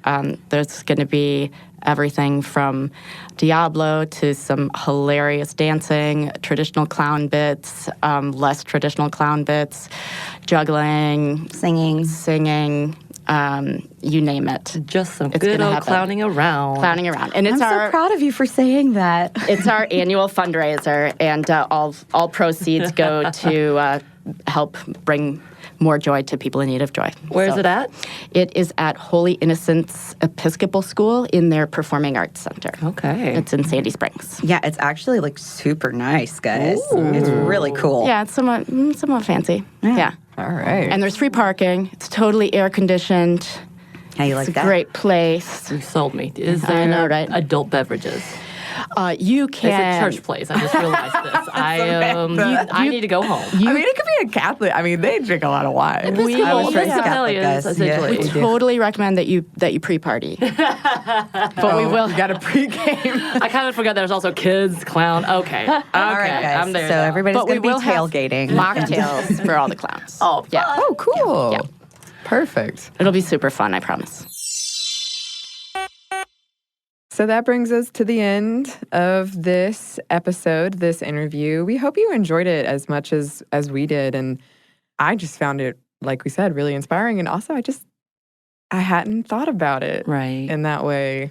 [SPEAKER 3] There's going to be everything from Diablo to some hilarious dancing, traditional clown bits, less traditional clown bits, juggling,
[SPEAKER 4] Singing.
[SPEAKER 3] you name it.
[SPEAKER 2] Just some
[SPEAKER 3] It's
[SPEAKER 2] good
[SPEAKER 3] gonna
[SPEAKER 2] old
[SPEAKER 3] happen.
[SPEAKER 2] clowning around.
[SPEAKER 3] Clowning around. And it's
[SPEAKER 4] I'm
[SPEAKER 3] our
[SPEAKER 4] so proud of you for saying that.
[SPEAKER 3] it's our annual fundraiser, and all proceeds go to help bring more joy to people in need of joy.
[SPEAKER 2] Where is
[SPEAKER 3] So
[SPEAKER 2] it at?
[SPEAKER 3] It is at Holy Innocents Episcopal School in their Performing Arts Center.
[SPEAKER 2] Okay.
[SPEAKER 3] It's in Sandy Springs.
[SPEAKER 4] Yeah, it's actually like super nice, guys. It's really cool.
[SPEAKER 3] Yeah, it's somewhat fancy. Yeah.
[SPEAKER 1] All right.
[SPEAKER 3] And there's free parking. It's totally air conditioned.
[SPEAKER 4] How you like
[SPEAKER 3] It's a
[SPEAKER 4] that?
[SPEAKER 3] great place.
[SPEAKER 2] You sold me. Is
[SPEAKER 3] I
[SPEAKER 2] there
[SPEAKER 3] know, right?
[SPEAKER 2] adult beverages?
[SPEAKER 3] You
[SPEAKER 2] It's
[SPEAKER 3] can.
[SPEAKER 2] a church place. I just realized this. I need to go home.
[SPEAKER 1] I mean, it could be a Catholic. I mean, they drink a lot of wine.
[SPEAKER 3] We-
[SPEAKER 4] Episcopal Church
[SPEAKER 3] yeah.
[SPEAKER 4] Catholic, guys.
[SPEAKER 2] Essentially.
[SPEAKER 4] Yeah.
[SPEAKER 3] We totally recommend that you pre-party. But we will.
[SPEAKER 1] You got a pregame.
[SPEAKER 2] I kind of forgot there's also kids, clown. Okay.
[SPEAKER 4] All right, guys.
[SPEAKER 2] I'm there.
[SPEAKER 4] So
[SPEAKER 2] now.
[SPEAKER 4] everybody's
[SPEAKER 3] But we
[SPEAKER 4] going to be
[SPEAKER 3] will have
[SPEAKER 4] tailgating.
[SPEAKER 3] mocktails for all the clowns.
[SPEAKER 2] Oh,
[SPEAKER 3] yeah.
[SPEAKER 1] Oh, cool.
[SPEAKER 3] Yeah.
[SPEAKER 1] Perfect.
[SPEAKER 3] It'll be super fun, I promise.
[SPEAKER 1] So that brings us to the end of this episode, this interview. We hope you enjoyed it as much as we did. And I just found it, like we said, really inspiring. And also, I hadn't thought about it
[SPEAKER 2] Right.
[SPEAKER 1] in that way.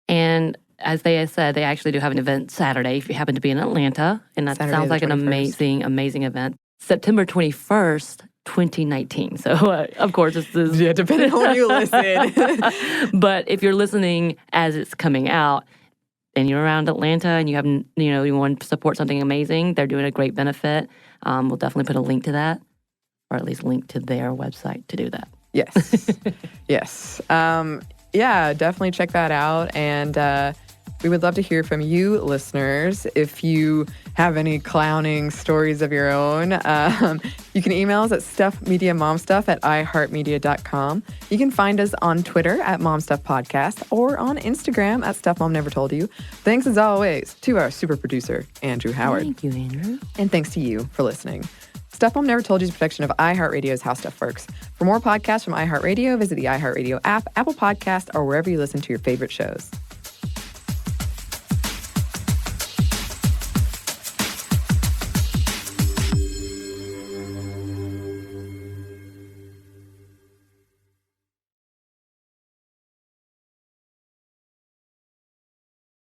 [SPEAKER 2] And as they said, they actually do have an event Saturday if you happen to be in Atlanta. And that
[SPEAKER 1] Saturday
[SPEAKER 2] sounds
[SPEAKER 1] the
[SPEAKER 2] like an
[SPEAKER 1] 21st.
[SPEAKER 2] amazing event. September 21st, 2019. So, of course, this is...
[SPEAKER 1] Yeah, depending on when you listen.
[SPEAKER 2] But if you're listening as it's coming out and you're around Atlanta and you have, you want to support something amazing, they're doing a great benefit. We'll definitely put a link to that, or at least link to their website to do that.
[SPEAKER 1] Yes. Yes. Yeah, definitely check that out. And we would love to hear from you, listeners. If you have any clowning stories of your own, you can email us at stuffmediamomstuff@iheartmedia.com. You can find us on Twitter at momstuffpodcast or on Instagram at stuffmomnevertoldyou. Thanks as always to our super producer, Andrew Howard.
[SPEAKER 2] Thank you, Andrew.
[SPEAKER 1] And thanks to you for listening. Stuff Mom Never Told You is a production of iHeartRadio's How Stuff Works. For more podcasts from iHeartRadio, visit the iHeartRadio app, Apple Podcast, or wherever you listen to your favorite shows.